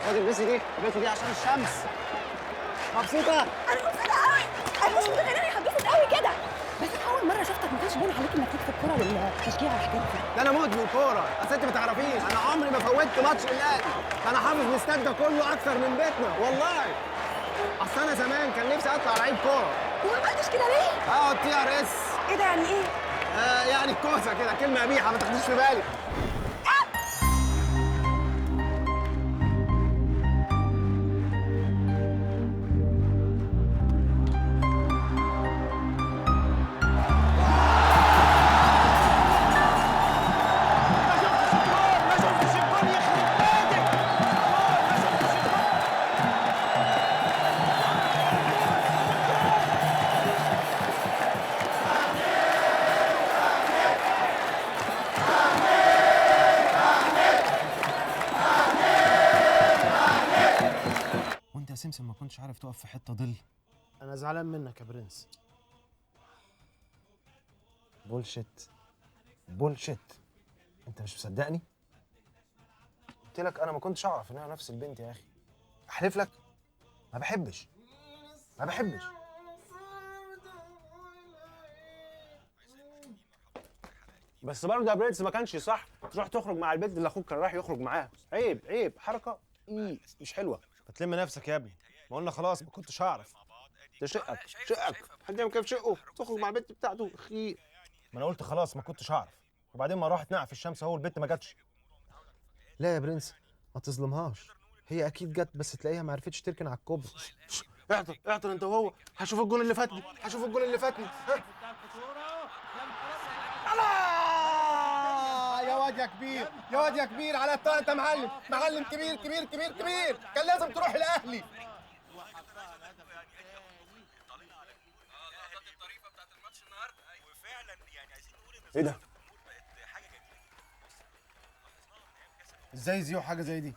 خدي البسي دي عشان الشمس. مبسوطة؟ انا مبسوطه قوي. انا مش متخيله اني هتبسط قوي كده. بس انا اول مره شفتك ما كانش باين عليك انك ليك في الكوره والتشجيع والحاجات دي. ده انا مدمن كورة، بس انت ما تعرفيش، انا عمري ما فوتت ماتش للاهلي. ده انا حافظ الاستاد ده كله اكتر من بيتنا والله. اصل انا زمان كان نفسي اطلع لعيب كورة. وما عملتش كده ليه؟ TRS. ايه ده يعني ايه؟ يعني الكوسه كده، كلمه قبيحه ما تاخديش في بالك. يا سمسم ما كنتش عارف تقف في حته ظل. انا زعلان منك يا برنس. بولشيت بولشيت. انت مش مصدقني؟ قلت لك انا ما كنتش اعرف انها نفس البنت يا اخي. احلف لك ما بحبش ما بحبش. بس برضه يا برنس ما كانش صح تروح تخرج مع البنت اللي اخوك كان رايح يخرج معاها. عيب عيب، حركه مش حلوه. فتلم نفسك يا ابني، ما قلنا خلاص ما كنتش هعرف. ده شقك حد يعمل كده في شقه تخرج مع البنت بتاعته اخي. ما انا قلت خلاص ما كنتش هعرف، وبعدين ما راحت نقع في الشمس اهو البنت ما جاتش. لا يا برنس ما تظلمهاش، هي اكيد جت بس تلاقيها ما عرفتش تركن على الكوبري. اعطر انت وهو، هشوف الجون اللي فاتني هشوف الجون اللي فاتني. يا واد يا كبير يا واد يا كبير على الطاقه، انت معلم كبير كبير كبير كبير، كان لازم تروح الاهلي. ايه ده؟ ازاي يذيعوا حاجه زي دي؟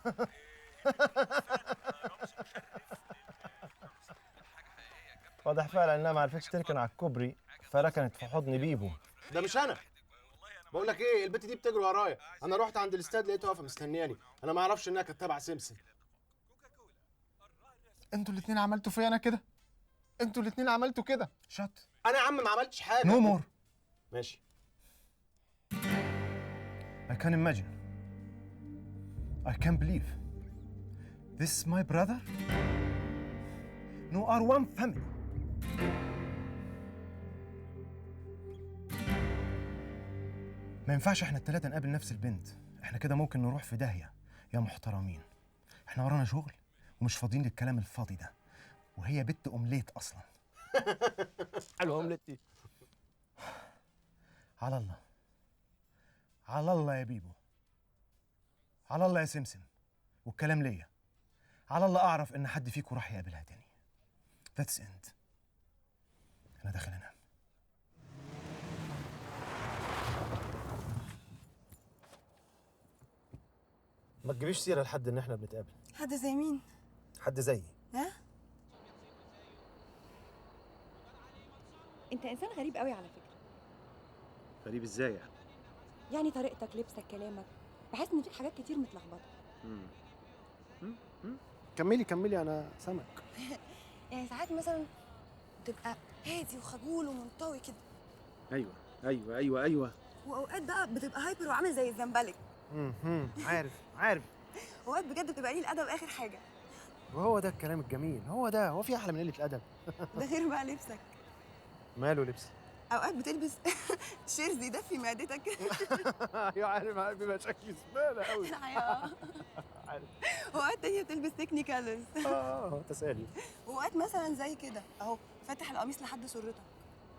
واضح فعلا انها ما عرفتش تركن على الكوبري فركنت في حضن بيبو. ده مش انا. بقول لك ايه، البت دي بتجري ورايا، انا رحت عند الاستاد لقيتها واقفه مستنياني، انا ما اعرفش انها كانت تبع سمسم. انتوا الاثنين عملتوا فيا انا كده؟ انتوا الاثنين عملتوا كده؟ شط. انا يا عم ما عملتش حاجه. نو مور. ماشي. I can't imagine. I can't believe. This is my brother. No, are one family. ما ينفعش احنا التلاتة نقابل نفس البنت، احنا كده ممكن نروح في داهية يا محترمين. احنا ورانا شغل ومش فاضيين للكلام الفاضي ده، وهي بنت اومليت اصلا. حلوة اومليت دي. على الله على الله يا بيبو، على الله يا سمسم، والكلام ليا على الله اعرف ان حد فيكم راح يقابلها تاني. That's end. انا داخل انام. ما تجيبيش سيره لحد ان احنا بنتقابل. حد زي مين؟ حد زيي. ها؟ انت انسان غريب قوي على فكره. غريب ازاي يعني؟ يعني طريقتك، لبسك، كلامك، بحس ان فيك حاجات كتير متلخبطه. كملي انا سمك. يعني ساعات مثلا تبقى هادي وخجول ومنطوي كده، ايوه. واوقات بقى بتبقى هايبر وعامل زي الزنبلك. عارف. اوقات بجد بتبقى قليل الادب اخر حاجه. وهو ده الكلام الجميل، هو في احلى من قله الادب. ده غير بقى لبسك. ماله لبسي؟ اوقات بتلبس شيرز يدفي معدتك. ايوه عارف بيبقى شكلي زباله قوي. عارف. اوقات تانية بتلبس تكنيكالز. تسالي. واوقات مثلا زي كده اهو فاتح القميص لحد سرتك.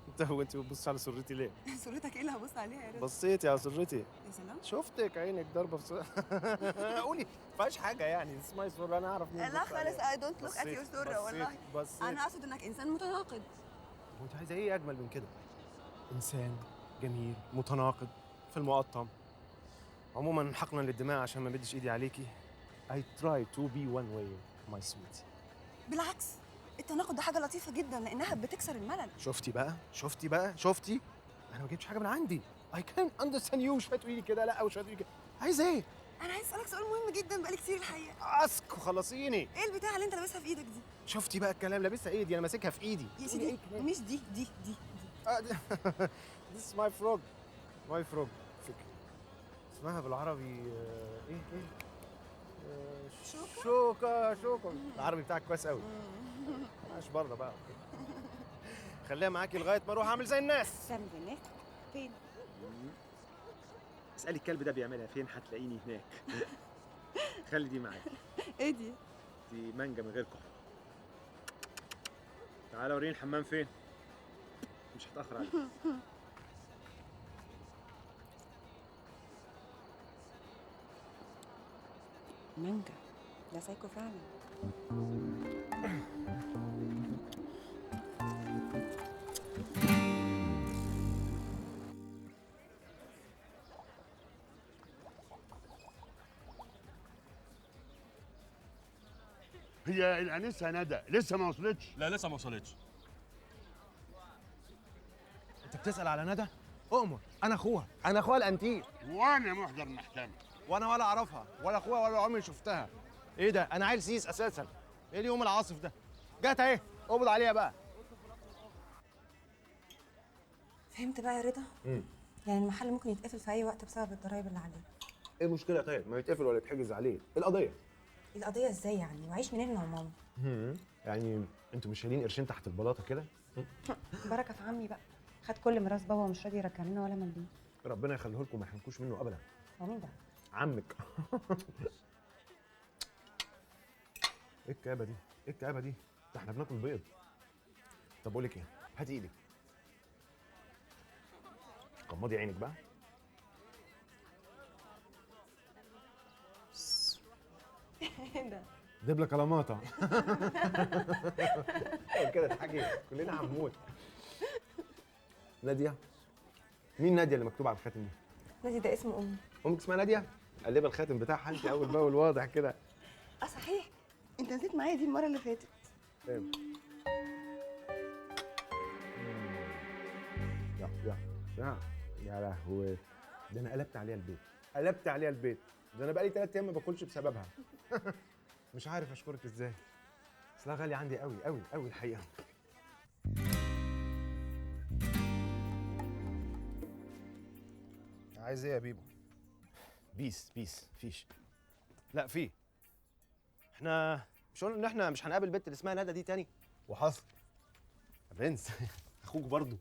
انت بتبص على سرتي ليه؟ سرتك ايه اللي هبص عليها يا رضا؟ بصيتي على سرتي. يا سلام. شفتك عينك ضربه في قولي ما فيهاش حاجه يعني، اسمعي سره انا اعرف مين. لا خالص، اي دونت لوك ات يور سره والله. انا اقصد انك انسان متناقض. وانت عايزه ايه اجمل من كده؟ انسان جميل متناقض في المقطم. عموما حقنا للدماء عشان ما بديش ايدي عليكي. I try to be one way my sweetie. بالعكس التناقض ده حاجه لطيفه جدا لانها بتكسر الملل. شفتي بقى انا ما جبتش حاجه من عندي. I can't understand you. مش هتقولي كده لا ومش هتقولي كده. عايزه ايه؟ انا عايز اسالك سؤال مهم جدا بقالي كتير الحقيقه. اسك وخلصيني. ايه البتاع اللي انت لابسها في ايدك دي؟ شفتي بقى الكلام، لابسها ايدي انا ماسكها في ايدي. يا سيدي مش دي. This is my frog. فكرة اسمها بالعربي ايه شوكة. العربي بتاعك كويس قوي. ماشي بره بقى. خليها معاكي لغايه ما اروح اعمل زي الناس. تعمل زي الناس؟ فين؟ اسالي الكلب ده بيعملها فين، هتلاقيني هناك. خلي دي معاكي. ايه دي؟ دي مانجا من غير كحول. تعالى وريني الحمام فين، مش هتاخر عليك. مانجا ده سايكو فعلا. هي الانسه ندى لسه ما وصلتش؟ لا لسه ما وصلتش. انت بتسال على ندى؟ اؤمر، انا اخوها الانتيق. وانا محضر محكمه. وانا ولا اعرفها ولا اخوها ولا عمري شفتها. ايه ده؟ انا عيل سيس اساسا. ايه اليوم العاصف ده؟ جت اهي، اقبض عليها بقى. فهمت بقى يا رضا؟ يعني المحل ممكن يتقفل في اي وقت بسبب الضرايب اللي عليه. ايه المشكله طيب؟ ما يتقفل ولا يتحجز عليه، القضيه. القضيه ازاي يعني؟ وعيش منين انا وماما؟ يعني انتوا مش شايلين قرشين تحت البلاطه كده؟ بركه في عمي بقى، خد كل ميراث بابا ومش راضي يرجع لنا ولا مليم. ربنا يخليه لكم، ما يحرمكوش منه ابدا. هو مين ده؟ عمك. ايه الكآبه دي؟ ايه الكآبه دي؟ ده احنا بناكل بيض. طب بقول لك ايه؟ هاتي ايدك. غمضي عينك بقى. ايه ده؟ دبلة كلاماطة. كده اضحكي، كلنا هنموت. نادية؟ مين نادية اللي مكتوب على الخاتم دي؟ نادي ده اسم امي. امك اسمها نادية؟ قلبة الخاتم بتاعها انت اول باول واضح كده. صحيح، انت نسيت معايا دي المره اللي فاتت. فاهم. يا لهوي، ده انا قلبت عليها البيت. ده انا بقالي 3 ايام ما باكلش بسببها. مش عارف اشكرك ازاي. اصلها غاليه عندي قوي قوي قوي الحقيقه. عايز ايه يا بيبو؟ بيس فيش. لا في. احنا مش قلنا ان احنا مش هنقابل البنت اللي اسمها ندى دي تاني؟ وحصل. يا برنس، اخوك برضه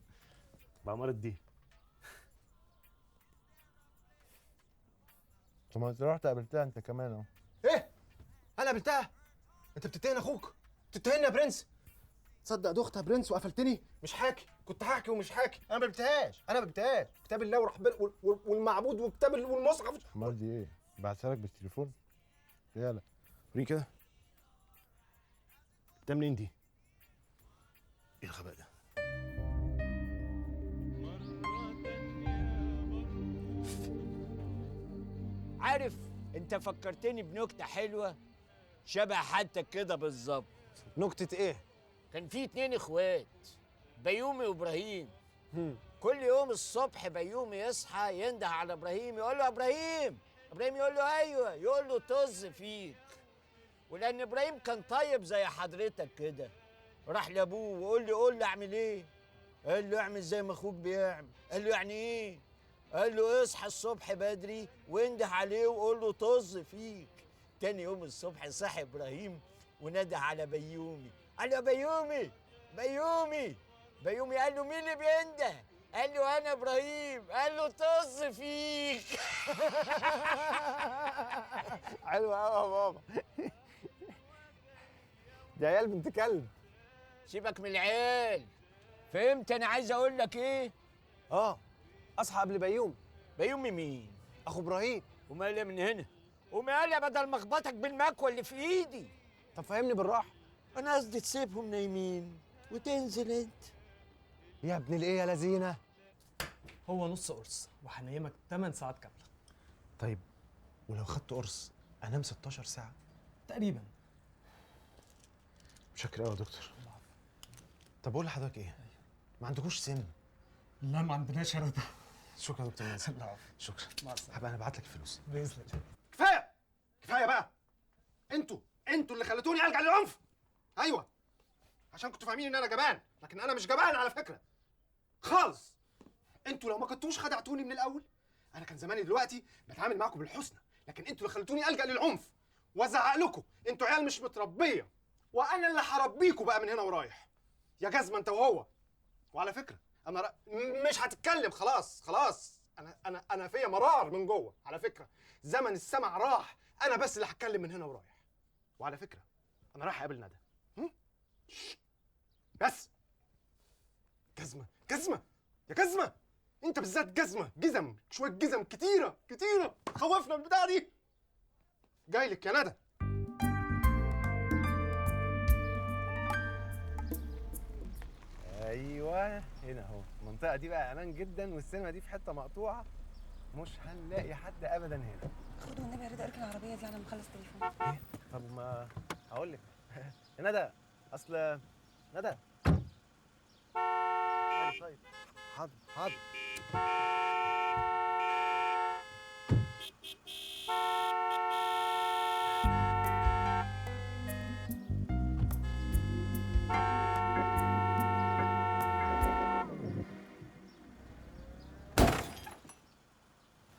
بأمارة دي. طب ما انت رحت قابلتها انت كمان اهو. ايه؟ انا قابلتها؟ انت بتتهن اخوك؟ بتتهن يا برنس؟ تصدق دخت يا برنس وقفلتني؟ مش حاكي، كنت حاكي ومش حاكي، انا ما قابلتهاش. كتاب الله والمعبود والمصحف. امال دي ايه؟ بعتها لك بالتليفون؟ يلا وريني كده. ده منين دي؟ ايه الغباء ده؟ عارف انت فكرتني بنكته حلوه شبه حالتك كده بالظبط. نكته ايه؟ كان في 2 اخوات، بيومي وابراهيم. كل يوم الصبح بيومي يصحى ينده على ابراهيم يقول له يا ابراهيم. ابراهيم يقول له ايوه، يقول له طز فيك. ولان ابراهيم كان طيب زي حضرتك كده، راح لابوه وقول له قول لي اعمل ايه؟ قال له اعمل زي ما اخوك بيعمل. قال له يعني ايه؟ قال له اصحى الصبح بدري وانده عليه وقول له طز فيك. تاني يوم الصبح صحي ابراهيم ونده على بيومي، قال له يا بيومي. بيومي قال له مين اللي بينده؟ قال له انا ابراهيم. قال له طز فيك. حلوة قوي يا بابا. دي عيال بنت كلب. سيبك من العيال. فهمت انا عايز اقول لك ايه؟ اصحى قبل بيومي. بيومي مين؟ اخو ابراهيم. ومالي من هنا ومالي بدل ما اخبطك بالمكوى اللي في ايدي. طب فهمني بالراحه. انا قصدي تسيبهم نايمين وتنزل انت. يا ابن الايه يا لذينه. هو نص قرص وهنيمك 8 ساعات كامله. طيب ولو خدت قرص انام 16 ساعه تقريبا. شكرا قوي يا دكتور. طب بقول لحضرتك ايه؟ ما عندكوش سم؟ لا ما عندناش يا رضا. شكرا يا دكتور ناصر. شكرا. هبقى انا ابعت لك الفلوس باذن الله. كفايه بقى. انتوا اللي خلتوني الجا للعنف. ايوه عشان كنتوا فاهمين ان انا جبان، لكن انا مش جبان على فكره خالص. انتوا لو ما كنتوش خدعتوني من الاول انا كان زماني دلوقتي بتعامل معاكم بالحسنى، لكن انتوا اللي خلتوني الجا للعنف وازعق لكم. انتوا عيال مش متربيه، وانا اللي هربيكم بقى من هنا ورايح. يا جزمه انت وهو. وعلى فكره انا مش هتتكلم خلاص. انا فيا مرار من جوه على فكره. زمن السمع راح، انا بس اللي هتكلم من هنا ورايح. وعلى فكره انا رايح اقابل ندى. بس جزمه يا جزمه. انت بالذات جزم شويه جزم كتيره خوفنا البتاعه دي. جاي لك يا ندى. ايوه هنا اهو. المنطقه دي بقى امان جدا، والسينما دي في حته مقطوعه مش هنلاقي حد ابدا هنا. خد والنبي يا رضا اركن العربيه دي على ما اخلص تليفون. طب ما اقول لك يا ندى اصل ندى. طيب حاضر حاضر.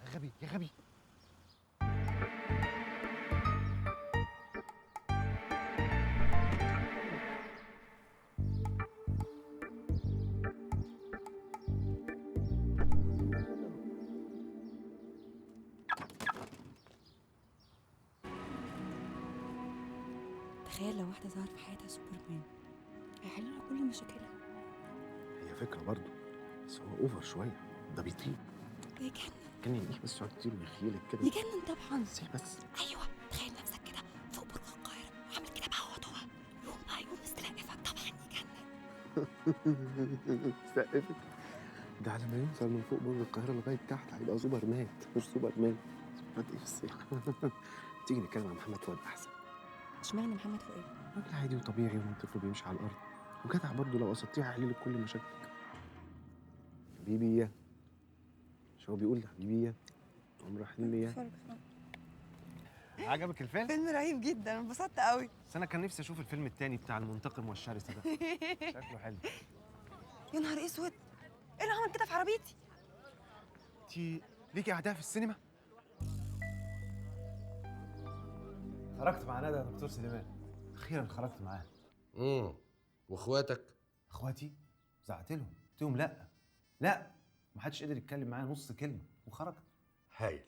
يا غبي يا غبي. تخيل لو واحدة ظهر في حياتها سوبرمان هيحل لها كل مشاكلها. هي فكره برضه، بس هو اوفر شويه، ده بيطير. يجنن. كان ايه بس يقعد يطير ويخيلك كده. يجنن طبعا. ازاي بس؟ ايوه تخيل نفسك كده فوق برج القاهرة وعامل كده بهوى يقوم مستلقفك، طبعا يجنن. سقفت. ده على ما يوصل من فوق برج القاهرة لغاية تحت هيبقى سوبر مان، مش سوبر مان. سوبر ايه بس؟ تيجي نتكلم عن محمد فؤاد أحسن. اشمعنى محمد فؤاد؟ راجل عادي وطبيعي ومنطقي بيمشي على الأرض، وجدع برضه لو قصدتيها هيحل لك كل مشاكلك. حبيبي مش هو بيقول حبيبي عمر حلمي. عجبك الفيلم؟ فيلم رهيب جدا، انبسطت قوي. بس أنا كان نفسي أشوف الفيلم التاني بتاع المنتقم والشرس ده. شكله حلو. يا نهار اسود، ايه اللي عمل كده في عربيتي؟ انتي ليكي قاعدة في السينما؟ خرجت مع ندى يا دكتور سليمان. أخيرا خرجت معاها. واخواتك؟ اخواتي زعقت لهم، قلت لهم لا لا، ما حدش قدر يتكلم معايا نص كلمه وخرجت. هايل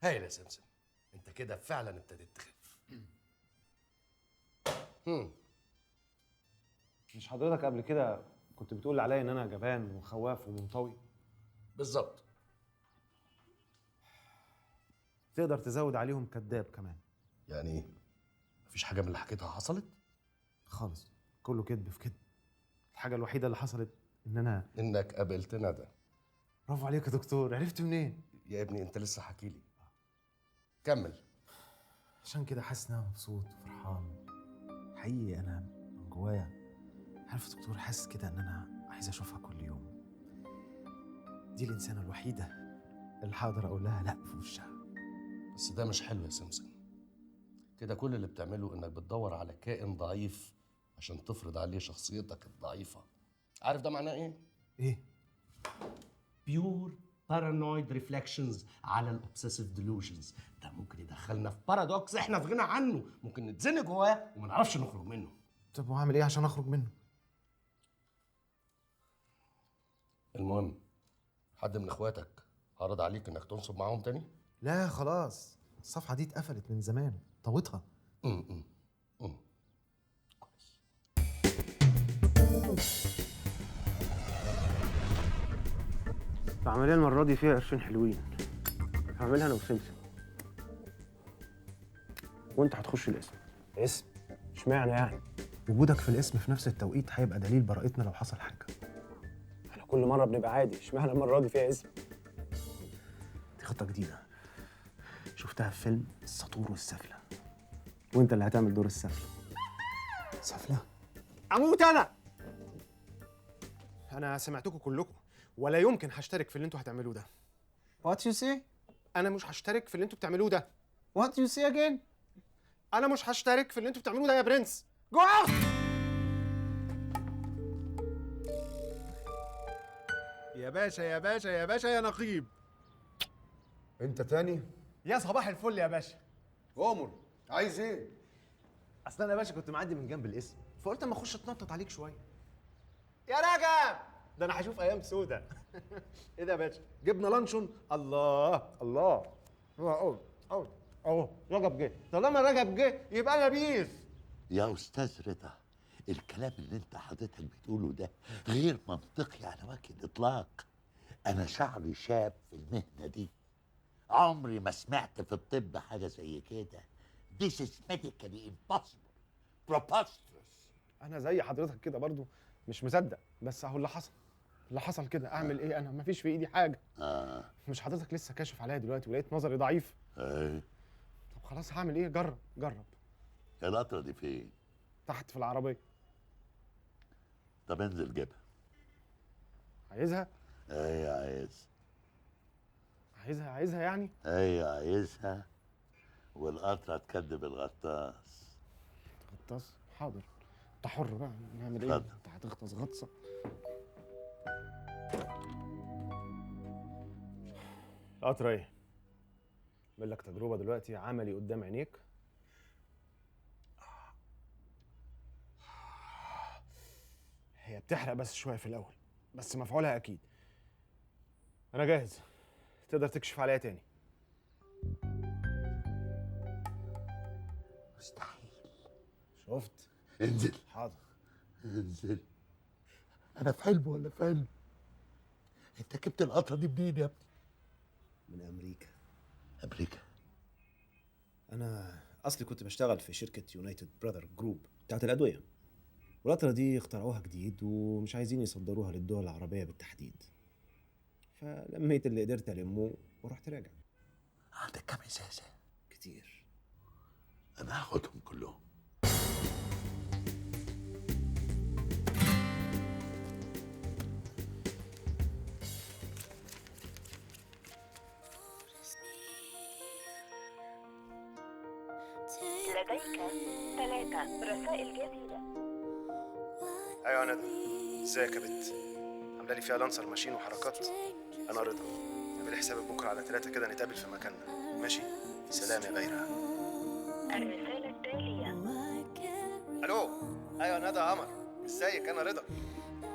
هايل يا سمسم، انت كده فعلا ابتديت تخف. مش حضرتك قبل كده كنت بتقول عليا ان انا جبان وخواف ومنطوي؟ بالظبط. تقدر تزود عليهم كذاب كمان. يعني ايه؟ مفيش حاجه من اللي حكيتها حصلت؟ خالص، كله كذب في كذب. الحاجه الوحيده اللي حصلت انك قابلت ندى. برافو عليك يا دكتور، عرفت منين؟ يا ابني انت لسه حكي لي. كمل. عشان كده حاسس ان انا مبسوط وفرحان. حقيقي انا من جوايا عارف يا دكتور، حاسس كده ان انا عايز اشوفها كل يوم. دي الانسانه الوحيده اللي هقدر اقول لها لا في وشها. بس ده مش حلو يا سمسم. كده كل اللي بتعمله انك بتدور على كائن ضعيف عشان تفرض عليه شخصيتك الضعيفة. عارف ده معناه ايه؟ ايه؟ بيور بارانويد ريفلكشنز على الاوبسيسيف ديلوجنز. ده ممكن يدخلنا في بارادوكس احنا في غنى عنه، ممكن نتزنق جواه وما نعرفش نخرج منه. طب وهعمل ايه عشان اخرج منه؟ المهم، حد من اخواتك عرض عليك انك تنصب معاهم تاني؟ لا خلاص، الصفحه دي اتقفلت من زمان، طويتها. العملية المرة دي فيها قرشين حلوين. هعملها أنا وسمسم. وأنت هتخش الاسم. اسم؟ اشمعنى يعني؟ وجودك في الاسم في نفس التوقيت هيبقى دليل براءتنا لو حصل حاجة. احنا كل مرة بنبقى عادي، اشمعنى المرة دي فيها اسم؟ دي خطة جديدة. شفتها في فيلم الساطور والسفلة. وأنت اللي هتعمل دور السفلة. سفلة؟ أموت أنا! أنا سمعتكم كلكم. ولا يمكن هشترك في اللي انتوا هتعملوه ده. What you say؟ أنا مش هشترك في اللي انتوا بتعملوه ده. What you say again؟ أنا مش هشترك في اللي انتوا بتعملوه ده يا برنس. Go out! يا باشا يا باشا يا باشا يا نقيب. انت تاني؟ يا صباح الفل يا باشا. عمر عايز ايه؟ أصل أنا يا باشا كنت معدي من جنب الاسم، فقلت أما أخش أتنطط عليك شوية. يا رجب! ده أنا هشوف أيام سودة. إيه ده يا باشا؟ جبنا لانشون؟ الله الله. أهو رجب جه، طالما رجب جه يبقى أنا بيس. يا أستاذ رضا، الكلام اللي أنت حضرتك بتقوله ده غير منطقي على وجه الإطلاق. أنا شعري شاب في المهنة دي، عمري ما سمعت في الطب حاجة زي كده. This is medically impossible. Preposterous. أنا زي حضرتك كده برضو مش مصدق، بس أهو اللي حصل كده. أعمل إيه؟ أنا مفيش في إيدي حاجة. مش حضرتك لسه كاشف عليا دلوقتي ولقيت نظري ضعيف؟ طب خلاص هعمل إيه؟ جرب. القطرة دي فين؟ تحت في العربيه. طب انزل جيبها. عايزها؟ ايوه عايزها يعني؟ ايوه عايزها، والقطرة تكدب الغطاس. غطاس؟ حاضر، انت حر بقى، نعمل ايه؟ انت هتغطس غطسه. القطرة ايه؟ اعمل لك تجربة دلوقتي عملي قدام عينيك. هي بتحرق بس شوية في الأول، بس مفعولها أكيد. أنا جاهز، تقدر تكشف عليا تاني. مستحيل. شفت؟ انزل. حاضر. انزل. أنا في حلم ولا في علم؟ أنت جبت القطرة دي منين يا ابني؟ من أمريكا. أمريكا؟ أنا أصلي كنت بشتغل في شركة يونايتد براذر جروب بتاعت الأدوية، والقطرة دي اخترعوها جديد ومش عايزين يصدروها للدول العربية بالتحديد، فلميت اللي قدرت ألمه ورحت راجع. عندك كام إزازة؟ كتير. أنا هاخدهم كلهم. لديك 3 رسائل جديدة. أيوة يا ندى، ازيك يا بنت؟ عاملة لي فيها لانسر ماشين وحركات. أنا رضا، اعملي حسابك بكرة على 3 كده نتقابل في مكاننا، ماشي؟ سلام يا غيرة. الرسالة التالية. ألو، أيوة ندى يا قمر، ازيك؟ أنا رضا.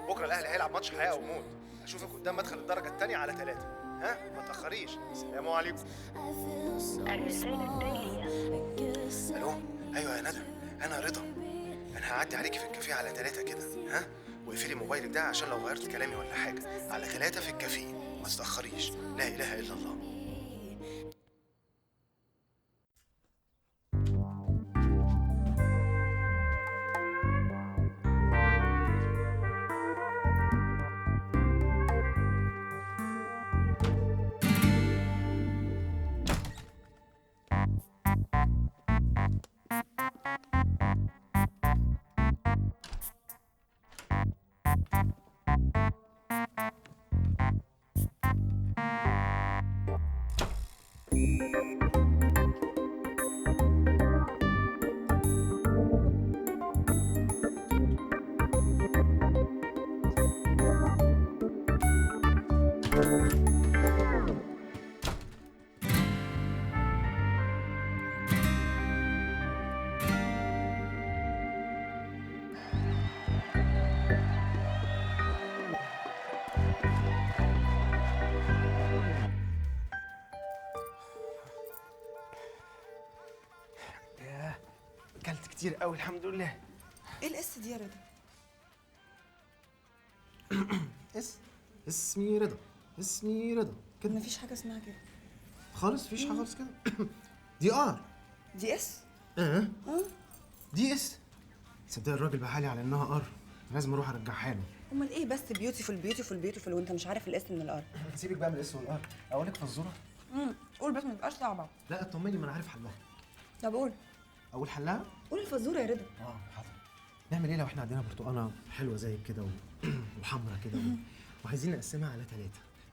بكرة الأهلي هيلعب ماتش حياة وموت، أشوفك قدام مدخل الدرجة التانية على 3، ها؟ ما تأخريش، سلام عليكم. الرسالة التالية. ألو، أيوة يا ندى، أنا رضا. أنا هعدي عليكي في الكافيه على 3 كده، ها؟ واقفلي موبايلك ده عشان لو غيرت كلامي ولا حاجة. على 3 في الكافيه، ما تتأخريش، لا إله إلا الله. أكلت كتير قوي الحمد لله. ايه الاس دي يا رضا؟ اسمي رضا، اسمي رضا كده. مفيش حاجة اسمها كده خالص، مفيش حاجة خالص كده. دي ار. دي اس؟ دي اس. صدق الراجل بحالي على انها ار، لازم اروح ارجعها له. امال ايه بس بيوتيفول بيوتيفول بيوتيفول وانت مش عارف الاس من الار؟ سيبك بقى من الاس والار. اقول لك فزوره؟ قول بس ما تبقاش صعبة. لا اطمني، ما انا عارف حلها. طب قول. اقول حلها؟ قول الفزورة يا رضا. حاضر. نعمل ايه لو احنا عندنا برتقانه حلوه زي كده وحمرا كده وعايزين نقسمها على 3،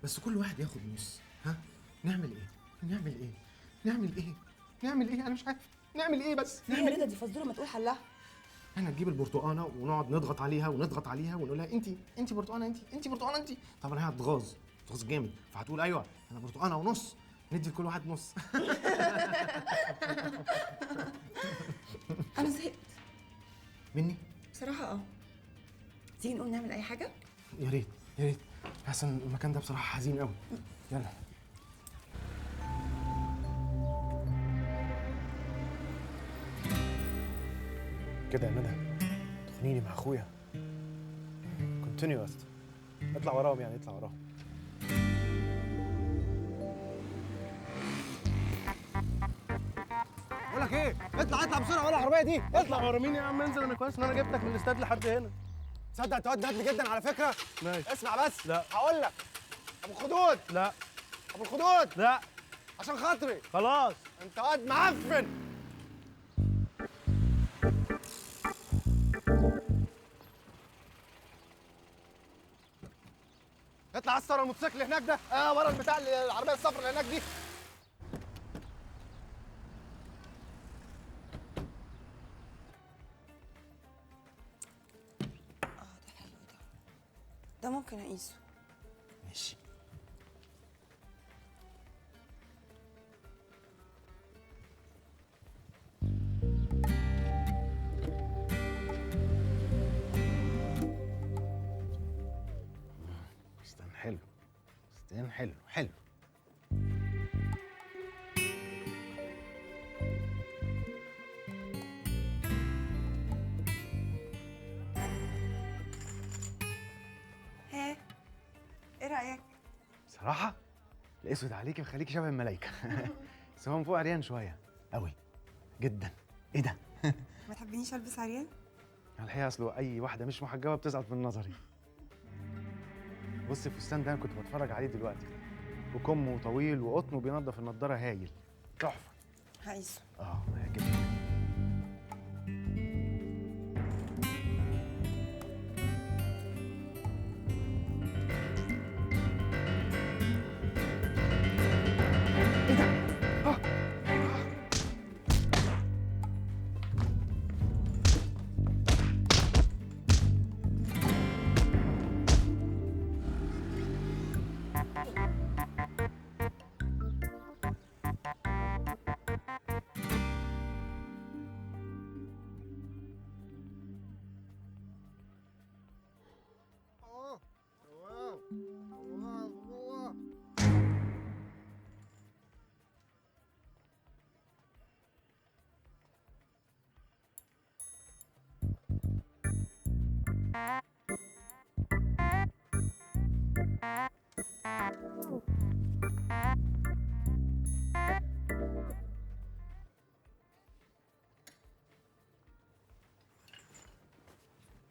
بس كل واحد ياخد نص، ها؟ نعمل ايه؟ نعمل ايه؟ نعمل ايه؟ نعمل ايه؟ انا مش عارف نعمل ايه بس. ايه يا رضا دي فزورة ما تقول حلها. احنا نجيب البرتقانه ونقعد نضغط عليها ونضغط عليها ونقول لها انت برتقانه، انت برتقانه انت. طبعا هي هتغاظ جامد، فهتقول ايوه انا برتقانه ونص، ندي لكل واحد نص. انا زهقت مني بصراحة. تيجي نقوم نعمل اي حاجة؟ يا ريت يا ريت، حاسس المكان ده بصراحه حزين قوي. يلا. كده يا ندى تخنيني مع اخويا. كونتينيو يا اسطى، اطلع وراهم يعني، اطلع وراهم. بقول لك ايه، اطلع بسرعه ورا العربيه دي. اطلع ورا مين يا عم؟ انزل، انا كويس ان انا جبتك من الاستاد لحد هنا. تصدق انت واد هدل جدا على فكره. ماشي اسمع بس. لا هقول لك. ابو الخدود. لا ابو الخدود. لا عشان خاطري. خلاص انت واد معفن. اطلع على ورا الموتوسيكل هناك ده، ورا البتاع العربيه الصفرا اللي هناك دي. ده ممكن اقيسه. ماشي. فستان حلو، فستان حلو حلو. ها ايه رايك؟ بصراحة الاسود عليكي وخليكي شبه الملايكة. بس هو من فوق عريان شوية قوي جدا. ايه ده؟ ما تحبنيش البس عريان؟ الحقيقة اصله اي واحدة مش محجبة بتسقط من نظري. بص الفستان ده انا كنت بتفرج عليه دلوقتي، وكمه طويل وقطن وبينضف النضارة هايل، تحفة. هقيسه. هيعجبك.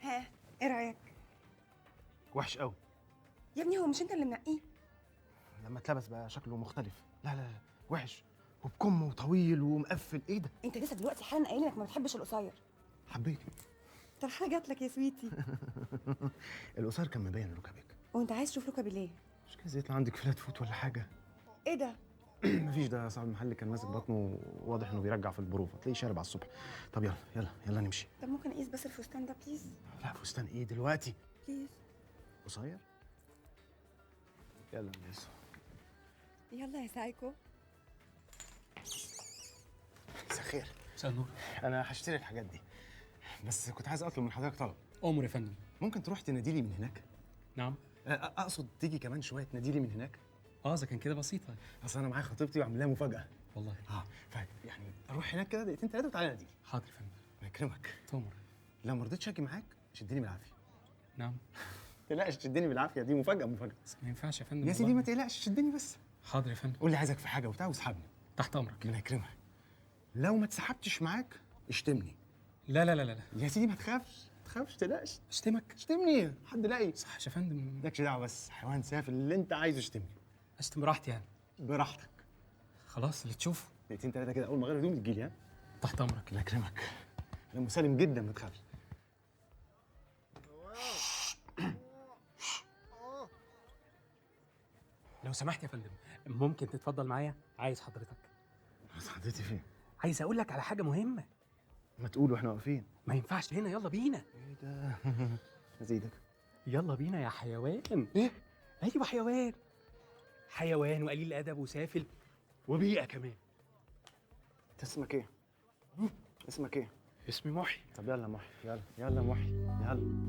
ها ايه رايك؟ وحش قوي. يا ابني هو مش انت اللي منقيه؟ لما اتلبس بقى شكله مختلف. لا لا لا وحش، وبكم طويل ومقفل. ايه ده؟ انت لسه دلوقتي حالا قايل انك ما بتحبش القصير. حبيت. طب حاجه جات لك يا سويتي. القصير كان مبين ركبك. وانت عايز تشوف ركبي ليه؟ مش كده يطلع عندك فلات فوت ولا حاجه؟ ايه ده؟ مفيش، ده صاحب المحل كان ماسك بطنه واضح انه بيرجع في البروفه، تلاقيه شارب على الصبح. طب يلا يلا يلا نمشي. طب ممكن اقيس بس الفستان ده بليز؟ لا فستان ايه دلوقتي؟ بليز. قصير؟ يلا نقيس. يلا يا سايكو. مساء الخير. مساء النور. انا هشتري الحاجات دي، بس كنت عايز اطلب من حضرتك طلب. امر يا فندم. ممكن تروح تنادي لي من هناك؟ نعم. اقصد تيجي كمان شويه تنادي لي من هناك. اذا كان كده بسيطه. اصل انا معايا خطيبتي وعامل لها مفاجاه. والله. يعني اروح هناك كده دقيقتين ثلاثه وتعالى نادي. حاضر يا فندم. الله يكرمك. تؤمر. لو ما رضيتش اجي معاك شدني بالعافيه. نعم. ما تقلقش تشدني بالعافيه، دي مفاجاه مفاجاه. بس ما ينفعش يا فندم. يا سيدي ما تقلقش شدني بس. حاضر يا فندم. قول لي عايزك في حاجه وبتاع واسحبني. تحت امرك. الله يكرمك. لو ما اتسحبتش معاك اشتمني. لا لا لا لا يا سيدي ما تخافش ما تخافش تقلقش. اشتمك. اشتمني حد لاقي. صح يا فندم. مالكش دعوه، بس حيوان سافل اللي انت عايزه اشتمني. اشتم براحتي يعني. براحتك. خلاص اللي تشوفه. دقيقتين ثلاثه كده اول ما اغير هدومي تجيلي. ها تحت امرك. الله يكرمك. انا مسالم جدا ما تخافش. لو سمحت يا فندم ممكن تتفضل معايا؟ عايز حضرتك. بس حضرتك فين؟ عايز اقول لك على حاجه مهمه. ما تقول واحنا واقفين. ما ينفعش هنا، يلا بينا. ايه ده؟ ازيدك. يلا بينا يا حيوان. ايه؟ ايوه حيوان. حيوان وقليل ادب وسافل وبيئه كمان. انت اسمك ايه؟ اسمك ايه؟ اسمي محي. طب يلا محي، يلا يلا محي يلا.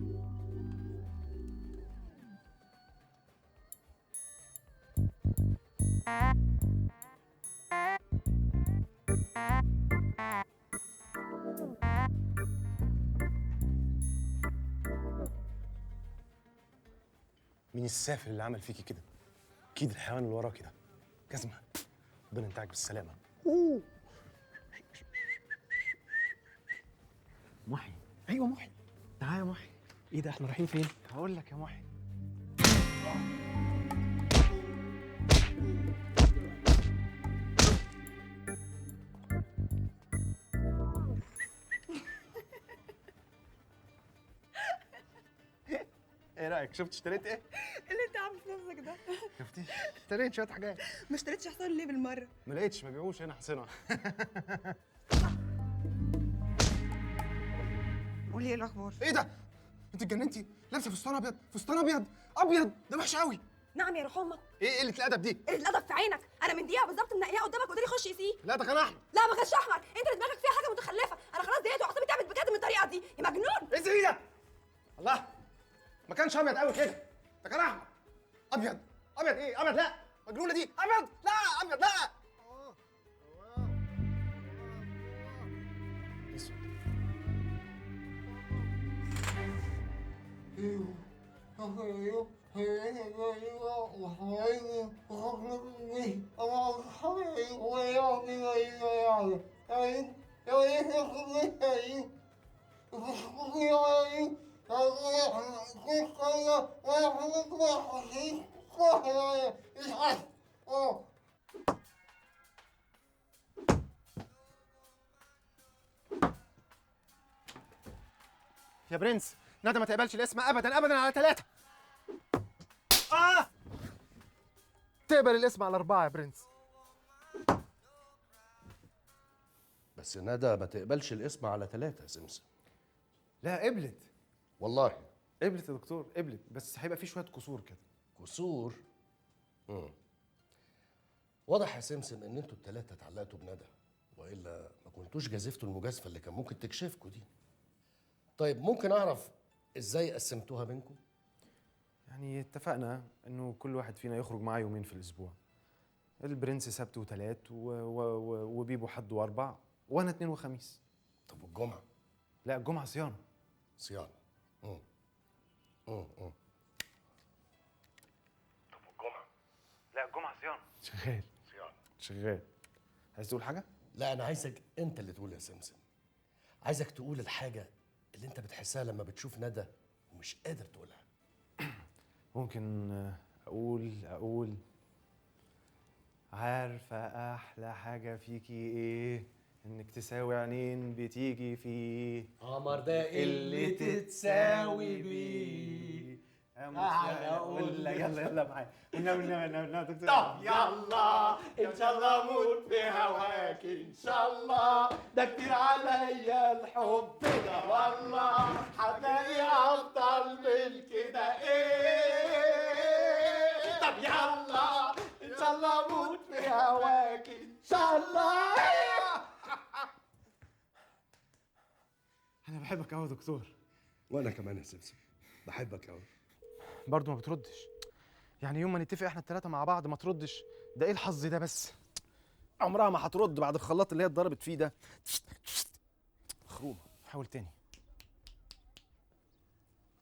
مين السافل اللي عمل فيكي كده؟ اكيد الحيوان اللي وراكي ده. جزمه. ربنا ينتعك بالسلامه. محي. ايوه محي. تعالى يا محي. ايه ده احنا رايحين فين؟ هقول لك يا محي. ايه رايك؟ شفت اشتريت ايه؟ اللي انت عامل في نفسك ده؟ شفتي؟ اشتريت شويه حاجات. ما اشتريتش حصان ليه بالمره؟ ما لقيتش، ما بيعوش هنا حصينه. قولي ايه الاخبار؟ ايه ده؟ انت اتجننتي؟ لابسه فستان ابيض، فستان ابيض ابيض، ده وحش قوي. نعم يا روح امك. ايه قله الادب دي؟ قله الادب في عينك، انا من دقيقه بالظبط منقيها قدامك قلت لي خش قيسيه. لا ده كان احمد. لا ما كانش احمر، انت اللي دماغك فيها حاجه متخلفه، انا خلاص زهقت وعصبي تعبت بجد من الطريقه دي، يا مجنون. ايه ايدك؟ الله، ما كانش ابيض قوي كده، ده كان احمر. ابيض ابيض ايه؟ ابيض لا، مجنونه دي. ابيض لا، ابيض لا. يا برنس، ندى ما تقبلش الاسم ابدا ابدا على 3. تقبل الاسم على 4 يا برنس. بس ندى ما تقبلش الاسم على 3 يا سمسم. لا قبلت والله. قبلت يا دكتور، قبلت، بس هيبقى في شويه كسور كده. كسور؟ واضح يا سمسم ان انتوا ال3 اتعلقتوا بندى، والا ما كنتوش جازفتوا المجازفه اللي كان ممكن تكشفكوا دي. طيب ممكن اعرف ازاي قسمتوها بينكم؟ يعني اتفقنا انه كل واحد فينا يخرج معاه يومين في الاسبوع. البرنس سبت وتلات وبيبو حد واربع، وانا 2 وخميس. طب والجمعه؟ لا الجمعه صيانه. صيانه. طب والجمعه؟ لا الجمعه صيانه. شغال. صيانه. شغال. عايز تقول حاجه؟ لا انا عايزك انت اللي تقول يا سمسم. عايزك تقول الحاجه اللي انت بتحسها لما بتشوف ندى ومش قادر تقولها. ممكن اقول عارفه احلى حاجه فيكي ايه؟ انك تساوي عينين بتيجي فيه. قمر ده اللي تتساوي بيه. يلا يلا معايا. والنبي دكتور. طب يلا ان شاء الله اموت في هواك ان شاء الله، ده كتير عليا الحب ده والله، هتلاقي افضل من كده ايه. طب يلا ان شاء الله اموت في هواك ان شاء الله. انا بحبك قوي يا دكتور. وانا كمان يا سمسم بحبك قوي. برضه ما بتردش. يعني يوم ما نتفق احنا ال3 مع بعض ما تردش، ده ايه الحظ ده بس؟ عمرها ما هترد بعد الخلاط اللي هي اتضربت فيه ده. مخرومه. حاول تاني.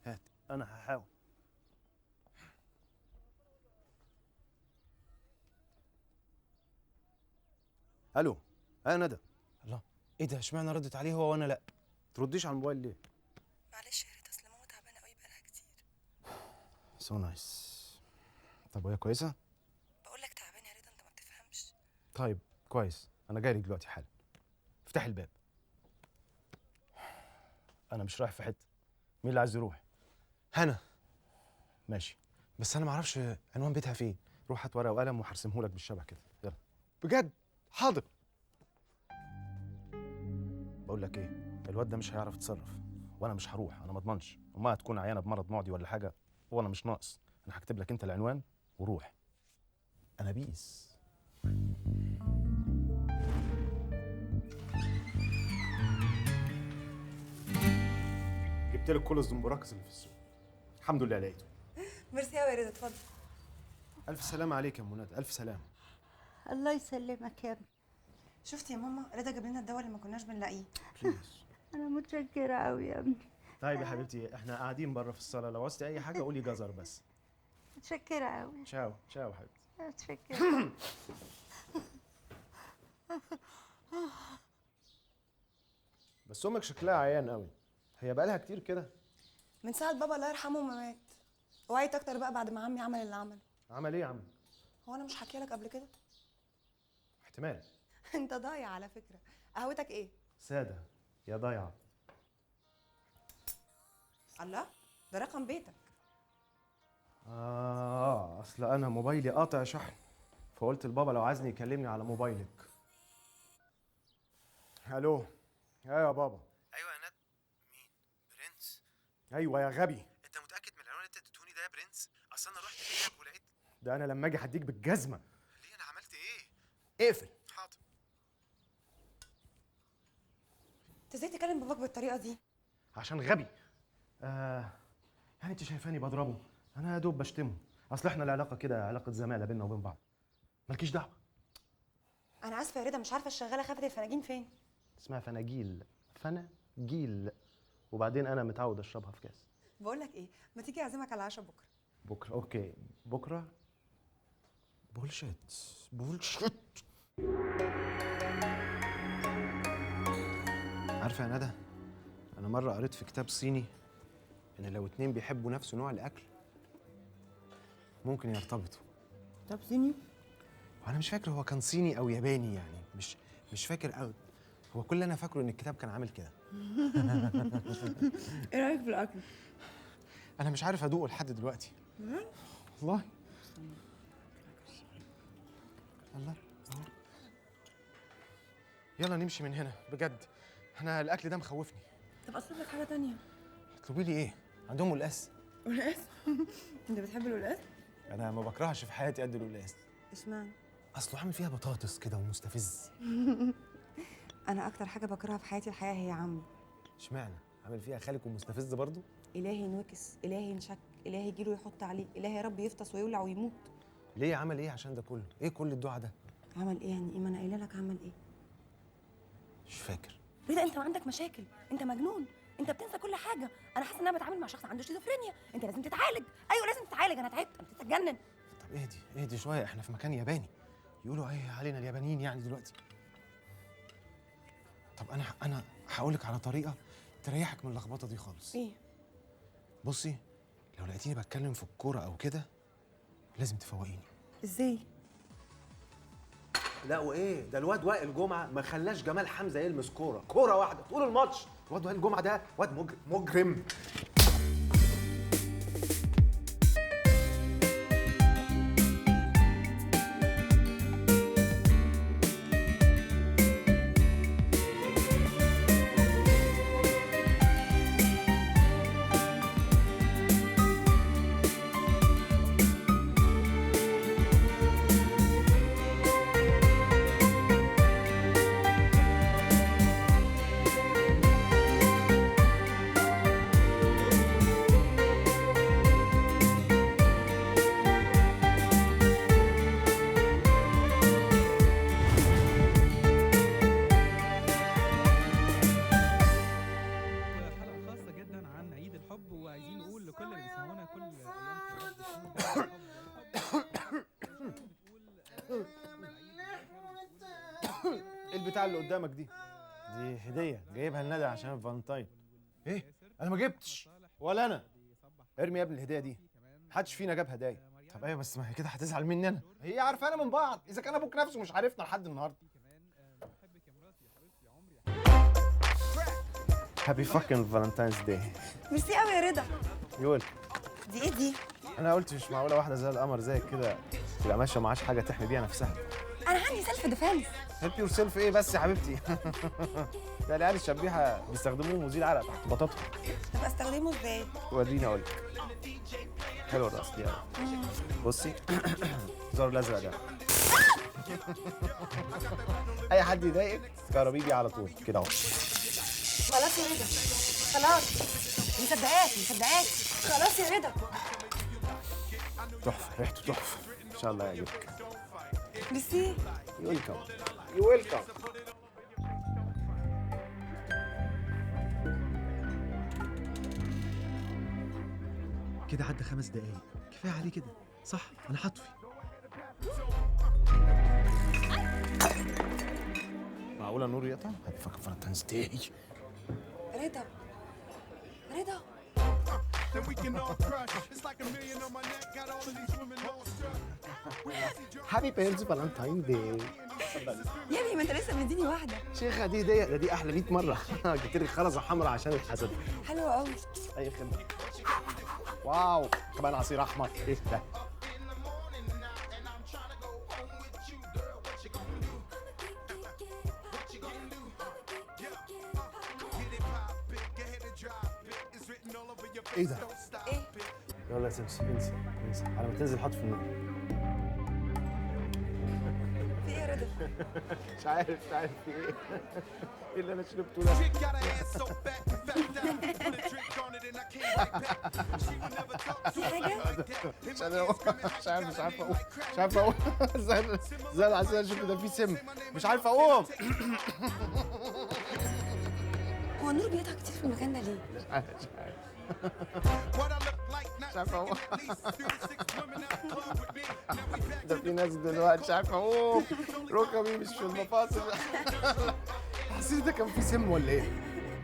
هات انا هحاول. الو. ندى. الله، ايه ده؟ اشمعنى ردت عليه هو وانا لا؟ ترديش على الموبايل ليه؟ معلش يا ريت، اصل ماما تعبانه قوي بقالها كتير. سو نايس. طب وهي كويسه؟ بقول لك تعبانه يا ريت، انت ما بتفهمش. طيب كويس، انا جاي لك دلوقتي حالا. افتحي الباب. انا مش رايح في حته. مين اللي عايز يروح؟ هنا. ماشي، بس انا ما اعرفش عنوان بيتها فين. روح هات ورقه وقلم وهرسمه لك بالشبه كده. يلا. بجد؟ حاضر. بقول لك ايه، الواد ده مش هيعرف يتصرف، وانا مش هروح، انا ما اضمنش. امها هتكون عيانه بمرض معدي ولا حاجه، وانا مش ناقص. انا هكتب لك انت العنوان وروح. انا بيس. جبت لك كل الزنبراكس اللي في السوق. الحمد لله لقيته. ميرسي قوي يا ريت، اتفضل. الف سلامه عليك يا منى، الف سلامه. الله يسلمك يا ابني. شفتي يا ماما، رضا جاب لنا الدواء اللي ما كناش بنلاقيه. انا متشكره قوي يا ابني. طيب يا حبيبتي، احنا قاعدين بره في الصاله، لو عوزتي اي حاجه قولي جزر بس. متشكره قوي. تشاو تشاو حبيبتي. متشكره. بس امك شكلها عيان قوي، هي بقالها كتير كده. من ساعه بابا الله يرحمه ما مات، وعيت اكتر بقى بعد ما عمي عمل اللي عمله. عمل ايه يا عم؟ هو انا مش حكي لك قبل كده؟ احتمال. انت ضايع على فكره. قهوتك ايه؟ ساده يا ضايعه. الله، ده رقم بيتك. اصل انا موبايلي قاطع شحن، فقلت لبابا لو عايزني يكلمني على موبايلك. الو. ايوه يا بابا. ايوه يا ند. مين؟ برنس؟ ايوه يا غبي. انت متاكد من العنوان اللي انت اديتهوني ده يا برنس؟ اصل انا رحت هناك ولقيت. ده انا لما اجي هديك بالجزمه. ليه؟ انا عملت ايه؟ اقفل. حاضر. انت ازاي تكلم باباك بالطريقه دي؟ عشان غبي. يعني انت شايفاني بضربه؟ انا يا دوب بشتمه. اصل احنا العلاقه كده علاقه زماله بيننا وبين بعض، مالكيش دعوه. انا اسفه يا رضا، مش عارفه الشغاله خافت الفناجين فين. اسمها فناجيل. فناجيل. وبعدين انا متعود اشربها في كاس. بقول لك ايه، ما تيجي اعزمك على العشاء بكره؟ بكره؟ اوكي بكره. بولشيت بولشيت. عارفه يا ندى، انا مره قريت في كتاب صيني ان لو اتنين بيحبوا نفس نوع الاكل ممكن يرتبطوا. طب صيني؟ وانا مش فاكر هو كان صيني او ياباني، يعني مش فاكر قوي. هو كل اللي انا فاكره ان الكتاب كان عامل كده. ايه رايك في الاكل؟ انا مش عارف ادوقه لحد دلوقتي. والله. الله. يلا نمشي من هنا بجد، انا الاكل ده مخوفني. طب اطلب لك حاجه تانية. اطلبي لي ايه؟ عندهم قلقاس. قلقاس؟ انت بتحب القلقاس؟ انا ما بكرهش في حياتي قد القلقاس. اشمعنى؟ اصله عامل فيها بطاطس كده ومستفز. انا اكتر حاجه بكرهها في حياتي الحياه هي عمي. اشمعنى؟ عامل فيها خالك ومستفز برضو؟ الهي ينوكس، الهي ينشك، الهي يجيله يحط عليه، الهي يا رب يفطس ويولع ويموت. ليه؟ عمل ايه عشان ده كله؟ ايه كل الدعاء ده؟ عمل ايه يعني؟ ايه؟ ما انا قايله لك عمل ايه. مش فاكر. رضا انت عندك مشاكل، انت مجنون، انت بتنسى كل حاجه. انا حاسه ان انا بتعامل مع شخص عنده شيزوفرينيا، انت لازم تتعالج. ايوه لازم تتعالج، انا تعبت، انت بتتجنن. طب اهدي شويه، احنا في مكان ياباني، يقولوا ايه علينا اليابانيين يعني دلوقتي. طب انا هقول لك على طريقه تريحك من اللخبطه دي خالص. ايه؟ بصي، لو لقيتيني بتكلم في الكوره او كده لازم تفوقيني. ازاي؟ لا وايه ده، الواد وائل جمعه ما خلاش جمال حمزه يلمس كوره واحده طول الماتش. الواد وائل جمعه ده واد مجرم. البتاع اللي قدامك دي هديه جايبها لندى عشان فالنتاين. ايه؟ انا ما جبتش ولا انا. ارمي يا ابني الهديه دي، محدش فينا جاب هدايا. طب ايوه بس ما هي كده هتزعل مني انا. هي عارفانا من بعض، اذا كان ابوك نفسه مش عارفنا لحد النهارده. هابي فاكين فالنتاينز داي. ميرسي قوي يا رضا. يقول دي ايه دي؟ انا قلت مش معقوله واحده زي القمر زيك كده تبقى ماشيه معاش حاجه تحمي بيها نفسها. انا عندي سيلف ديفense. هيلب يور سيلف ايه بس يا حبيبتي؟ ده العيال الشبيحه بيستخدموه مزيل عرق تحت بطاطهم. طب استخدمه ازاي؟ وريني اقول لك. حلو الرقص دي قوي. بصي الزر الازرق ده اي حد يضايقك كهربيه بيه على طول كده اهو. خلاص يا رضا، خلاص. مصدقاك خلاص يا رضا. تحفه، ريحته تحفه، ان شاء الله يعجبك. ميرسي. يو ويلكم. يو ويلكم. كده عدى 5 دقايق، كفايه عليه كده صح؟ انا هطفي. معقوله النور يقطع؟ هابي فاكين فالنتاينز داي. رضا هابي بيرز فالنتاين داي. يا ابني ما انت لسه مديني واحده. شيخه دي هديه، دي احلى 100 مره. جبت لك خرزه حمراء عشان الحسد. حلوه قوي. اي خدمه. واو، كمان عصير احمر. ايه ده؟ ايه ده؟ ايه؟ يلا يا سمسم، انسى انسى، على ما تنزل حط في النور. في ايه يا رضا؟ مش عارف في ايه. ايه اللي انا شربته ده؟ في حاجه؟ مش عارف اقوم. زي العسل اللي شفت ده فيه سم، مش عارف اقوم. هو النور بيقطع كتير في المكان ده ليه؟ مش عارف اقوم. ده في ناس دلوقتي مش عارف اقوم، ركبي مش في المفاصل. حسيت ده كان فيه سم ولا ايه؟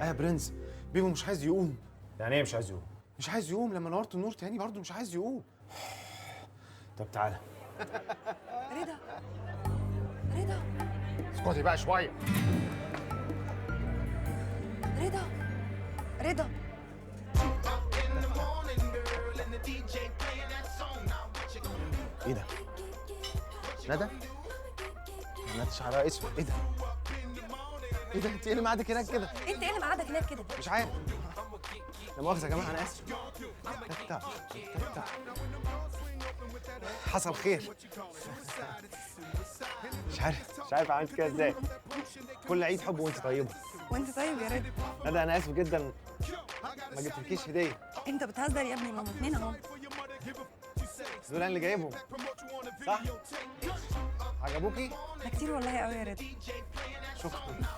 يا برنس، بيبو مش عايز يقوم. يعني ايه مش عايز يقوم؟ مش عايز يقوم، لما نورت النور تاني برضه مش عايز يقوم. طب تعالى. رضا رضا اسكتي بقى شويه. رضا رضا ايه ده؟ ندى؟ ندى شعرها اسود، ايه ده؟ ايه ده؟ انت ايه اللي معادك هناك كده؟ انت ايه اللي مقعدك هناك كده؟ مش عارف. لا مؤاخذة يا جماعة، أنا آسف. تتا. حصل خير. مش عارف عملت كده ازاي. كل عيد حب وانت طيبة. وانت طيب يا رضا. ندى أنا آسف جدا، ما جبتلكيش هدية. انت بتهزر يا ابني، ماما اتنين اهو. دول أنا اللي جايبهم، صح؟ عجبوكي؟ ده كتير والله قوي يا رضا.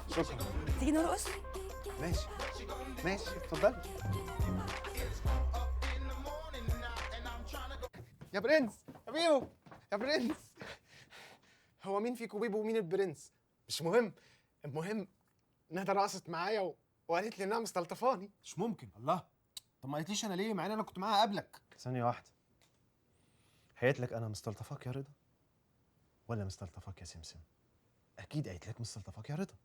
شكرا. تيجي نرقص؟ ماشي اتفضلي. يا برنس، يا بيبو، يا برنس. هو مين فيكم بيبو ومين البرنس؟ مش مهم، المهم ندى رقصت معايا وقالت لي انها مستلطفاني. مش ممكن. الله، طب ما قالتليش انا ليه؟ مع ان انا كنت معاها قبلك. ثانية واحدة، قالت لك انا مستلطفاك يا رضا ولا مستلطفاك يا سمسم؟ اكيد قالت لك مستلطفاك يا رضا.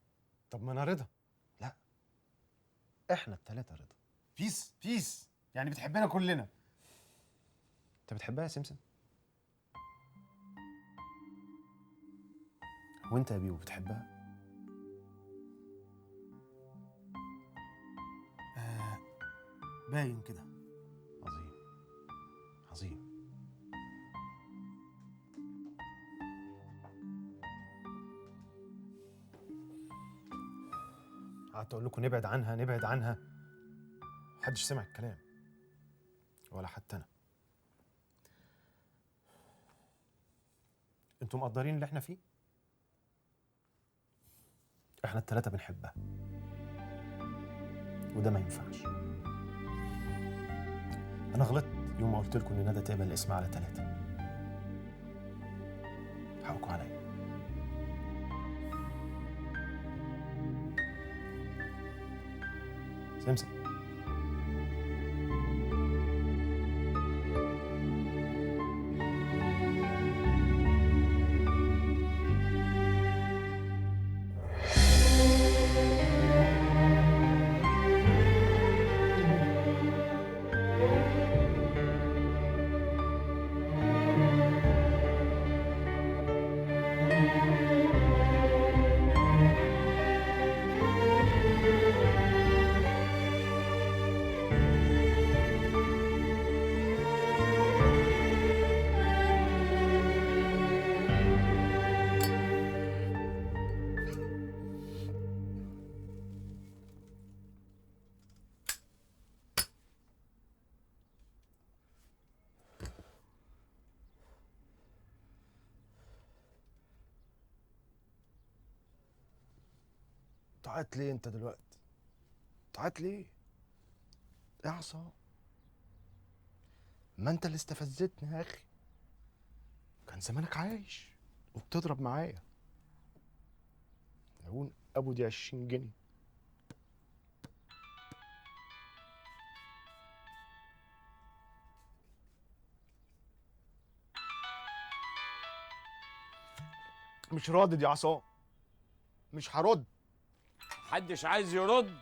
طب ما انا رضا. لا، احنا التلاتة رضا. بيس يعني بتحبنا كلنا. انت بتحبها يا سمسم؟ وانت يا بيبو بتحبها؟ باين كده. عظيم. قعدت اقول لكم نبعد عنها، محدش سمع الكلام ولا حتى انا. انتوا مقدرين اللي احنا فيه؟ احنا التلاتة بنحبها، وده ما ينفعش. انا غلطت يوم ما قلت لكم ان ندى تقبل الاسم على 3. حقكم عليا. سمسم، تعيط ليه انت دلوقتي؟ تعيط ليه؟ يا عصام، ما انت اللي استفزتني يا اخي. كان زمانك عايش وبتضرب معايا. لو ابو دي 20 جنيه. مش رادد يا عصام، مش هرد. محدش عايز يرد.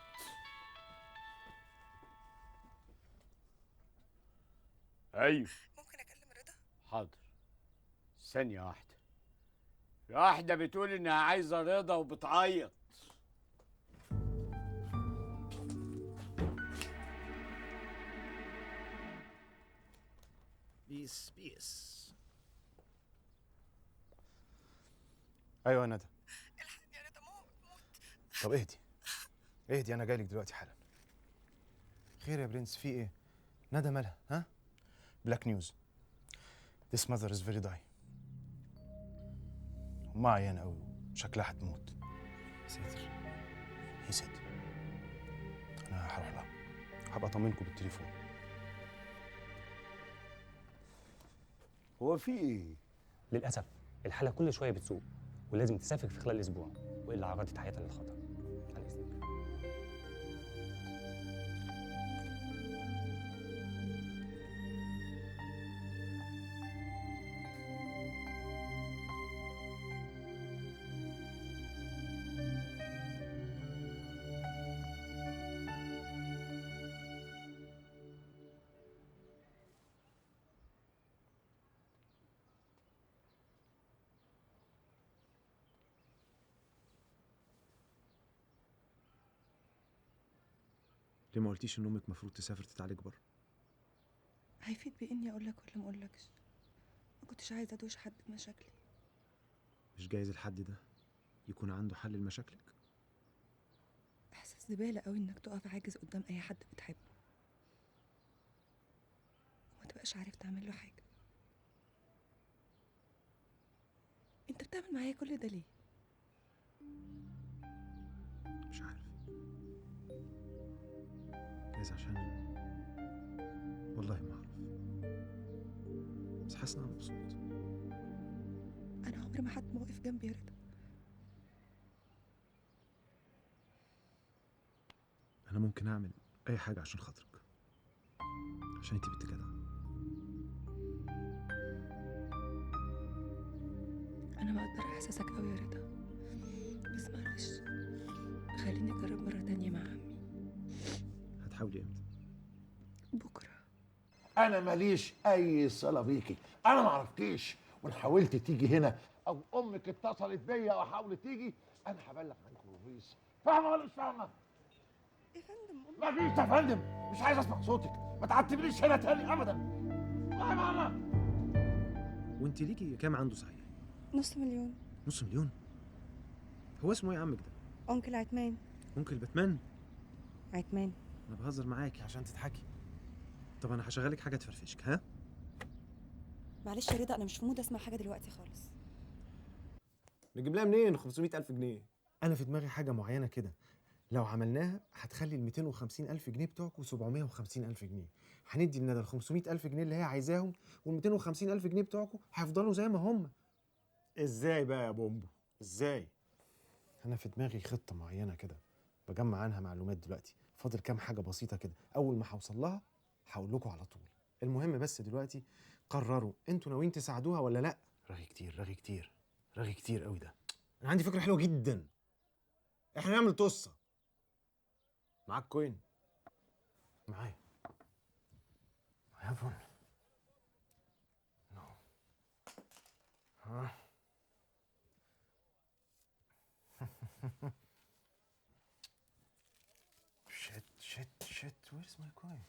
ايوه ممكن اكلم رضا؟ حاضر. ثانية واحدة. في واحدة بتقول انها عايزة رضا وبتعيط. بيس بيس. ايوه يا ندى. الحقني يا رضا، موت. طب اهدي اهدي، انا جايلك دلوقتي حالا. خير يا برنس، في ايه؟ ندى مالها؟ ها؟ بلاك نيوز. This mother is very die. أمها عيانة أوي وشكلها هتموت. يا ساتر. يا ساتر. أنا هروح لها. هبقى أطمنكم بالتليفون. هو في إيه؟ للأسف الحالة كل شوية بتسوء ولازم تسافر في خلال أسبوع وإلا عرضت حياتها للخطر. عن إذنك. ليه ما قلتيش إن أمك المفروض تسافر تتعالج بره؟ هيفيد بإني أقول لك ولا ما أقولكش؟ ما كنتش عايزة أدوش حد بمشاكلي. مش جايز الحد ده يكون عنده حل لمشاكلك؟ إحساس زبالة قوي إنك تقف عاجز قدام أي حد بتحبه وما تبقاش عارف تعمل له حاجة. أنت بتعمل معايا كل ده ليه؟ مش عارف. جايز عشان والله ما أعرف، بس حاسس إن أنا مبسوط. أنا عمري ما حد موقف جنبي يا رضا. أنا ممكن أعمل أي حاجة عشان خاطرك، عشان أنتي بنت جدعة. أنا بقدر إحساسك قوي يا رضا، بس معلش خليني أجرب مرة تانية مع عمي. هتحاولي إمتى؟ بكرة. انا ماليش اي صله بيكي، انا ما اعرفكيش، وان حاولت تيجي هنا او امك اتصلت بيا وحاولت تيجي انا هبلغ عنك البوليس. فاهمه ولا مش فاهمه؟ يا فندم مفيش يا فندم، مش عايز اسمع صوتك، ما تعتبريش هنا تاني ابدا. فاهمه ولا؟ وأنت ليكي كام عنده صحيح؟ $500,000. نص مليون؟ هو اسمه إيه عمك ده؟ أنكل عتمان. أنكل باتمان؟ عتمان. أنا بهزر معاكي عشان تضحكي. طب أنا هشغلك حاجة تفرفشك، ها؟ معلش يا رضا، أنا مش في مود أسمع حاجة دلوقتي خالص. نجيب لها منين 500,000 جنيه؟ أنا في دماغي حاجة معينة كده، لو عملناها هتخلي ال 250,000 جنيه بتوعكم 750,000 جنيه. هندي لندى ال 500,000 جنيه اللي هي عايزاهم، وال 250,000 جنيه بتوعكم هيفضلوا زي ما هم. إزاي بقى يا بومبو؟ إزاي؟ أنا في دماغي خطة معينة كده، بجمع عنها معلومات دلوقتي، فاضل كام حاجة بسيطة كده، أول ما هوصل لها هقول لكم على طول. المهم بس دلوقتي قرروا انتوا ناويين تساعدوها ولا لا؟ رغي كتير رغي كتير رغي كتير قوي ده. انا عندي فكره حلوه جدا، احنا نعمل طصه. معاك كوين؟ معايا فن. نو ها shit where's my coin؟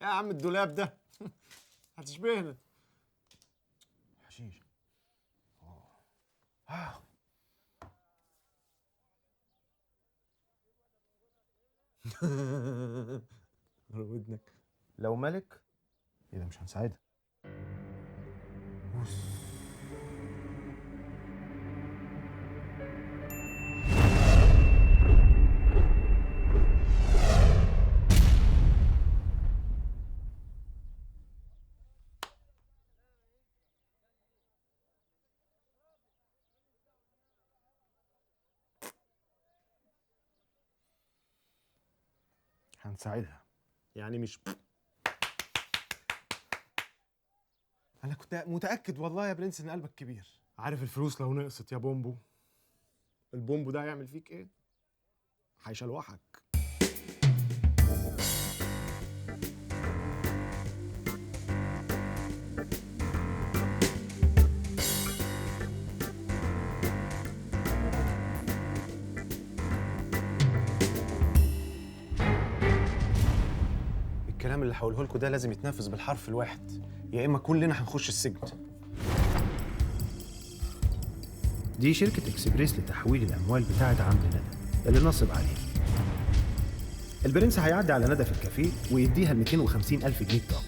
يا عم الدولاب ده هتشبهنا. حشيش. ودنك لو ملك ايه ده، مش هنساعدها. هنساعدها يعني، مش انا كنت متاكد والله يا برنس ان قلبك كبير. عارف الفلوس لو نقصت يا بومبو، البومبو ده هيعمل فيك ايه؟ هيشلوحك. الكلام اللي هقوله لكم ده لازم يتنفذ بالحرف الواحد، يا اما كلنا هنخش السجن. دي شركة اكسبريس لتحويل الأموال بتاعة عمرو ندى اللي نصب عليه. البرنس هيعدي على ندى في الكافيه ويديها 250,000 جنيه بتاعه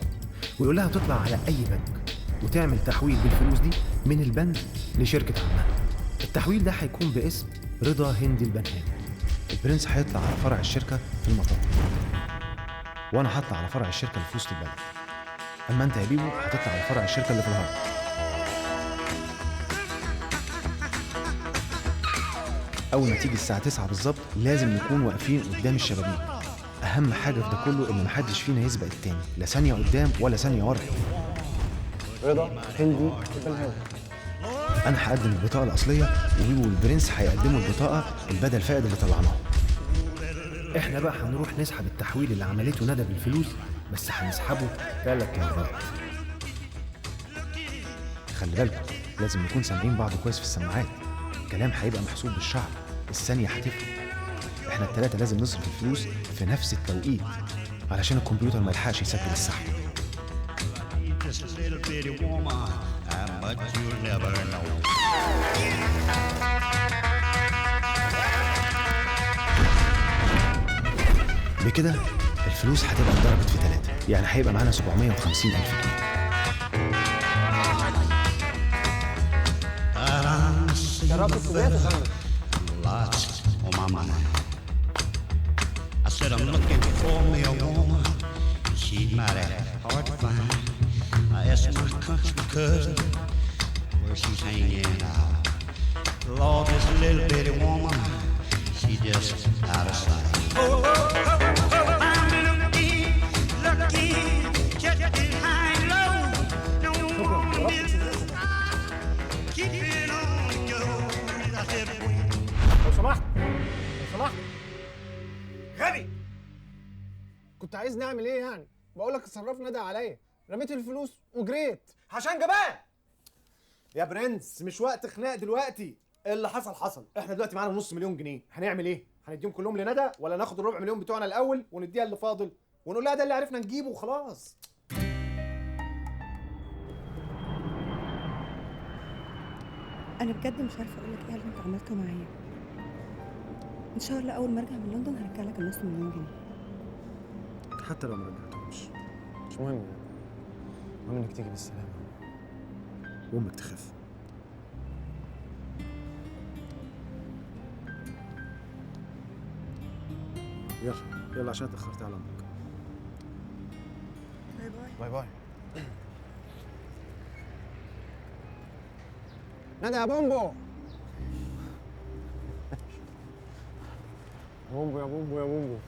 ويقول لها تطلع على أي بنك وتعمل تحويل بالفلوس دي من البنك لشركة عمها. التحويل ده هيكون باسم رضا هندي البنهاني. البرنس هيطلع على فرع الشركة في المطار، وأنا هطلع على فرع الشركة اللي في وسط البلد. أما أنت يا بيبو هتطلع على فرع الشركة اللي في الهرم. أول ما تيجي الساعة 9 بالظبط لازم نكون واقفين قدام الشبابيك. أهم حاجة في ده كله إن محدش فينا يسبق التاني، لا ثانية قدام ولا ثانية ورا. رضا هندي البنهاني. أنا هقدم البطاقة الأصلية وبيبو والبرنس هيقدموا البطاقة البدل فائد اللي طلعناها. إحنا بقى هنروح نسحب التحويل اللي عملته ندى بالفلوس، بس هنسحبه 3 مرات. خلي بالكم لازم نكون سامعين بعض كويس في السماعات، الكلام هيبقى محسوب بالشعر، الثانية هتفرق. احنا التلاتة لازم نصرف الفلوس في نفس التوقيت علشان الكمبيوتر ما يلحقش يسجل السحب. بكده الفلوس هتبقى اتضربت في 3، يعني هيبقى معانا 750,000 جنيه. Lots on my mind. I said I'm looking for me a woman. She's mighty hard to find. I asked my country cousin where she's hanging out. Lord, this little bitty woman, she's just out of sight. I'm lucky, just getting high and low. No one is keep it on the go. I said, لو سمحت لو سمحت. غبي، كنت عايز نعمل ايه يعني؟ بقول لك الصراف ندى عليا، رميت الفلوس وجريت عشان جبان. يا برنس مش وقت خناق دلوقتي، اللي حصل حصل. احنا دلوقتي معانا نص مليون جنيه، هنعمل ايه؟ هنديهم كلهم لندى ولا ناخد الربع مليون بتوعنا الاول ونديها اللي فاضل ونقول لها ده اللي عرفنا نجيبه وخلاص؟ انا بجد مش عارفه اقول لك ايه اللي انت عملته معايا. ان شاء الله اول ما ارجع من لندن هرجع لك النص مليون جنيه. حتى لو ما رجعتهمش مش مهم، المهم انك تيجي بالسلامه وامك تخف. يلا يلا عشان اتاخرت على امك. باي باي. باي باي. ندى يا بومبو. بومبو يا بومبو يا بومبو.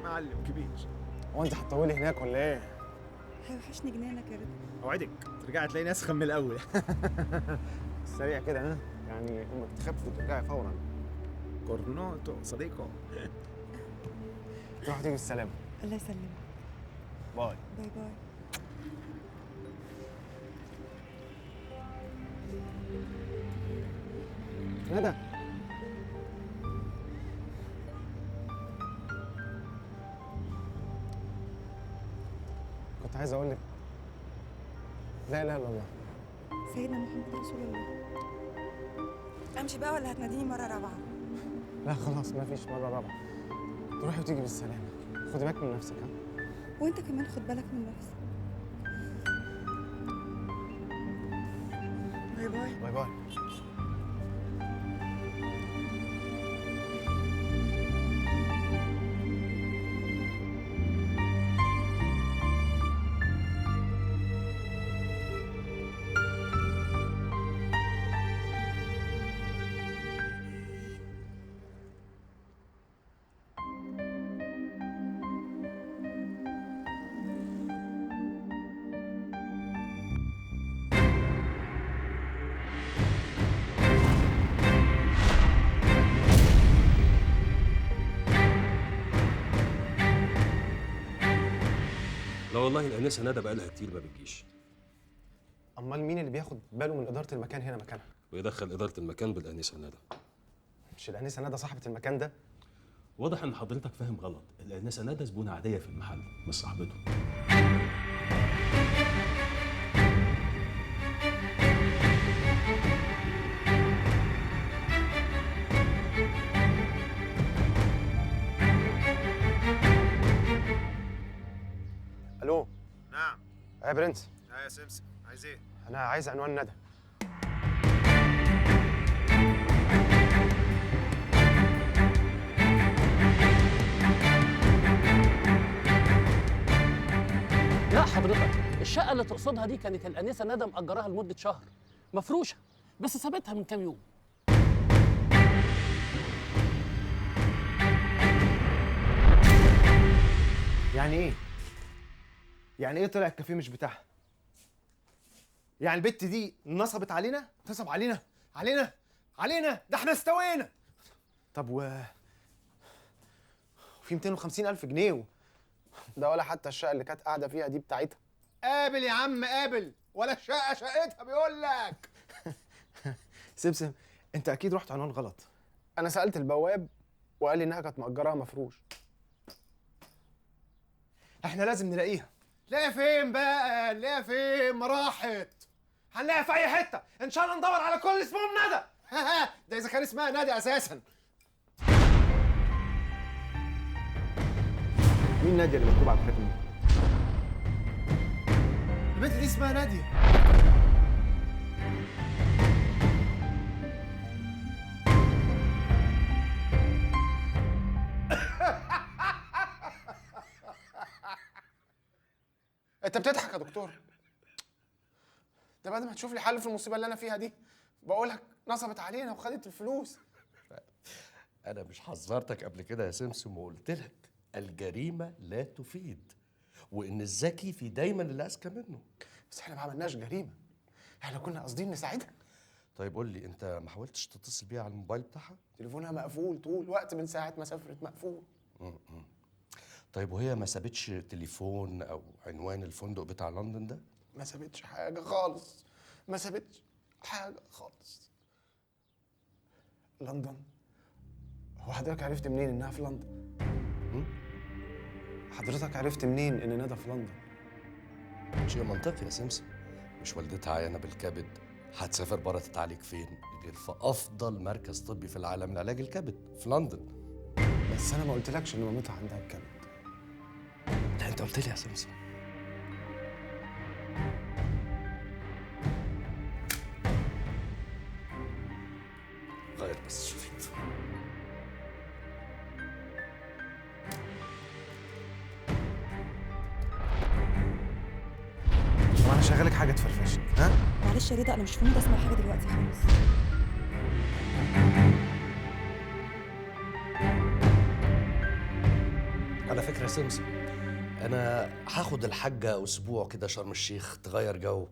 معلم كبير. هو انت هتطولي هناك ولا ايه؟ هيوحشني جنانك يا رضا. اوعدك ترجعي تلاقيني اسخن من الاول. سريع كده ها؟ يعني امك تخف وترجعي فورا. كورنوتو صديقه. تروحي تيجي بالسلامه. الله يسلمك. باي. باي باي. ندى. كنت عايز اقول لك لا اله الا الله. سيدنا محمد رسول الله. امشي بقى ولا هتناديني مره رابعه؟ لا خلاص ما فيش مره رابعه. تروحي وتيجي بالسلامه. خدي بالك من نفسك ها. وانت كمان خد بالك من نفسك. باي باي. باي باي. والله الانسه ندى بقالها كتير ما بتجيش. امال مين اللي بياخد باله من اداره المكان هنا مكانها؟ ويدخل اداره المكان بالانسه ندى. مش الانسه ندى صاحبه المكان ده؟ واضح ان حضرتك فاهم غلط، الانسه ندى زبونه عاديه في المحل مش صاحبته. الو. نعم. يا برنس. يا سمسم، عايز ايه؟ انا عايز عنوان ندى. لا حضرتك، الشقة اللي تقصدها دي كانت الأنسة ندى مأجراها لمدة شهر، مفروشة، بس سابتها من كام يوم. يعني ايه؟ يعني ايه طلع الكافيه مش بتاعها؟ يعني البت دي نصبت علينا؟ نصب علينا؟ علينا؟ ده احنا استوينا. طب في 250,000 جنيه ده ولا حتى الشقة اللي كانت قاعدة فيها دي بتاعتها. قابل يا عم قابل، ولا الشقة شقتها بيقول لك. سمسم انت اكيد رحت عنوان غلط. انا سألت البواب وقال لي انها كانت مأجراها مفروش. احنا لازم نلاقيها. لاقيها فين بقى؟ لاقيها فين؟ ما راحت. هنلاقيها في اي حتة، ان شاء الله ندور على كل اسمهم ندى. ده اذا كان اسمها ندى اساسا. مين نادية اللي مكتوب على الحاجات دي؟ البنت دي اسمها نادية. انت بتضحك يا دكتور؟ ده بعد ما تشوف لي حل في المصيبة اللي انا فيها دي بقولك نصبت علينا وخدت الفلوس. أنا مش حذرتك قبل كده يا سمسم وقلت لك الجريمة لا تفيد، وإن الذكي في دايما اللي أذكى منه. بس احنا ما عملناش جريمة، احنا كنا قاصدين نساعدها. طيب قول لي أنت ما حاولتش تتصل بيها على الموبايل بتاعها؟ تليفونها مقفول طول الوقت من ساعة ما سافرت مقفول. طيب وهي ما سابتش تليفون أو عنوان الفندق بتاع لندن ده؟ ما سابتش حاجة خالص، ما سابتش حاجة خالص. لندن؟ هو حضرتك عرفت منين إنها في لندن؟ حضرتك عرفت منين إن ندى في لندن؟ شيء منطقي يا سمسم، مش والدتها عيانة بالكبد هتسافر بره تتعالج فين غير في أفضل مركز طبي في العالم لعلاج الكبد في لندن. بس أنا ما قلتلكش إن مامتها عندها الكبد. لا أنت قلت لي يا سمسم. غير بس شفت. طب أنا شغالك حاجة تفرفشك، ها؟ معلش يا رضا انا مش فاهمه اسمع حاجه دلوقتي خالص. على فكرة يا سمسم، أنا هاخد الحاجة أسبوع كده شرم الشيخ تغير جو،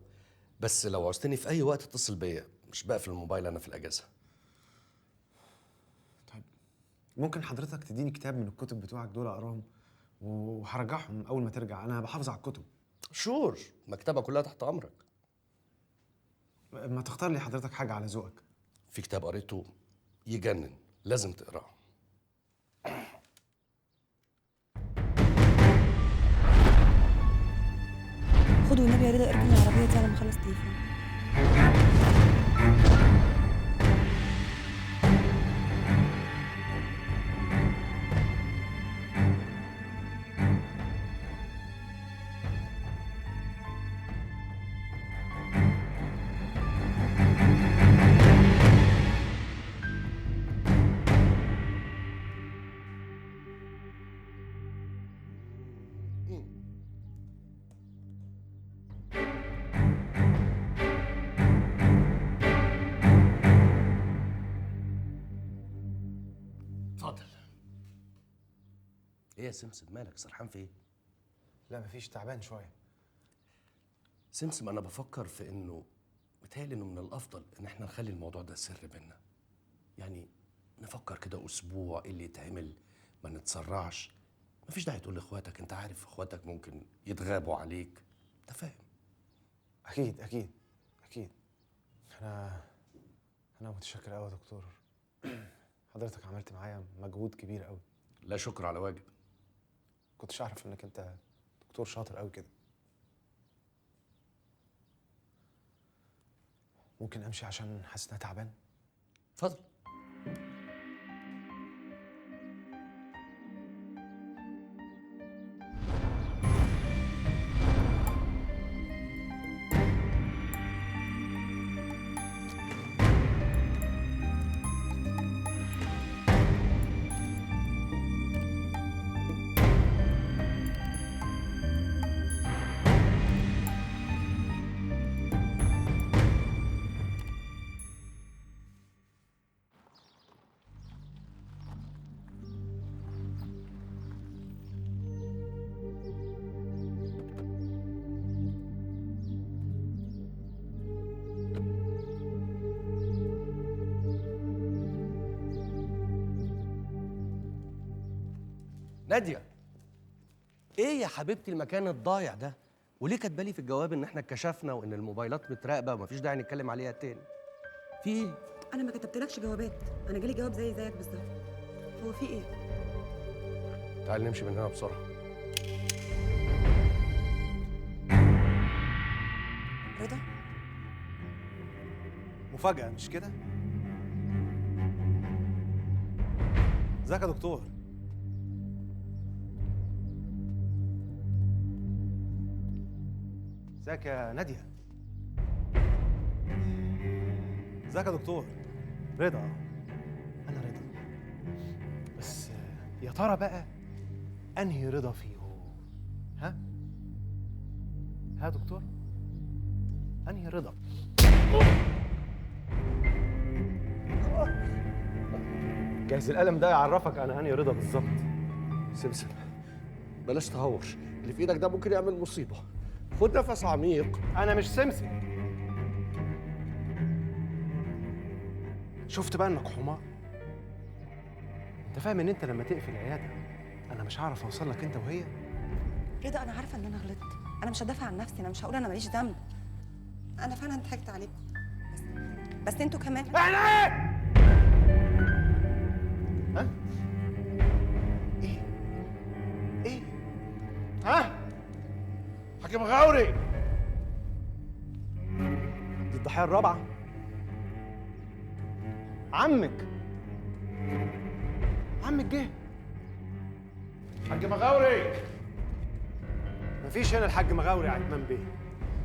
بس لو عوزتني في أي وقت اتصل بيا، مش بقفل الموبايل أنا في الأجازة. ممكن حضرتك تديني كتاب من الكتب بتوعك دول أقراهم وهرجعهم أول ما ترجع، أنا بحافظ على الكتب. شور، المكتبة كلها تحت أمرك. ما تختار لي حضرتك حاجة على ذوقك. في كتاب قريته يجنن، لازم تقراه. خد والنبي يا رضا اركن العربيه دي على ما اخلص تليفون. اتفضل. ايه يا سمسم مالك سرحان في ايه؟ لا مفيش، تعبان شوية. سمسم انا بفكر في انه متهيألي انه من الافضل ان احنا نخلي الموضوع ده سر بينا. يعني نفكر كده اسبوع ايه اللي يتعمل، ما نتسرعش، مفيش داعي تقول لاخواتك، انت عارف اخواتك ممكن يتغابوا عليك، انت فاهم. اكيد اكيد اكيد. انا متشكر قوي يا دكتور. حضرتك عملت معايا مجهود كبير قوي. لا شكر على واجب. كنتش اعرف انك انت دكتور شاطر قوي كده. ممكن امشي عشان حاسس ان انا تعبان؟ اتفضل. نادية، ايه يا حبيبتي المكان الضايع ده؟ وليه كاتبالي في الجواب ان احنا اتكشفنا وان الموبايلات متراقبه ومفيش داعي نتكلم عليها تاني؟ في ايه؟ انا ما كتبتلكش جوابات، انا جالي جواب زيك بالظبط. هو في ايه؟ تعال نمشي من هنا بسرعه. رضا؟ مفاجأة مش كده؟ ازيك يا دكتور؟ ازيك يا نادية؟ ازيك يا دكتور؟ رضا. أنا رضا. بس يا ترى بقى أنهي رضا فيهم؟ ها؟ ها يا دكتور؟ أنهي رضا؟ جايز القلم ده يعرفك أنا أنهي رضا بالظبط. سمسم بلاش تهور، اللي في ايدك ده ممكن يعمل مصيبه. خد نفس عميق. أنا مش سمسم. شفت بقى إنك حمار؟ أنت فاهم إن أنت لما تقفل العيادة أنا مش هعرف أوصل لك أنت وهي؟ رضا أنا عارفة إن أنا غلطت، أنا مش هدافع عن نفسي، أنا مش هقول أنا ماليش ذنب. أنا فعلا ضحكت عليكم، بس أنتوا كمان. يعني إيه؟ ها؟ إيه؟ إيه؟ ها؟ حاج مغاوري، دي الضحية الرابعة. عمك جه. حاج مغاوري. مفيش هنا الحاج مغاوري يا عتمان بيه.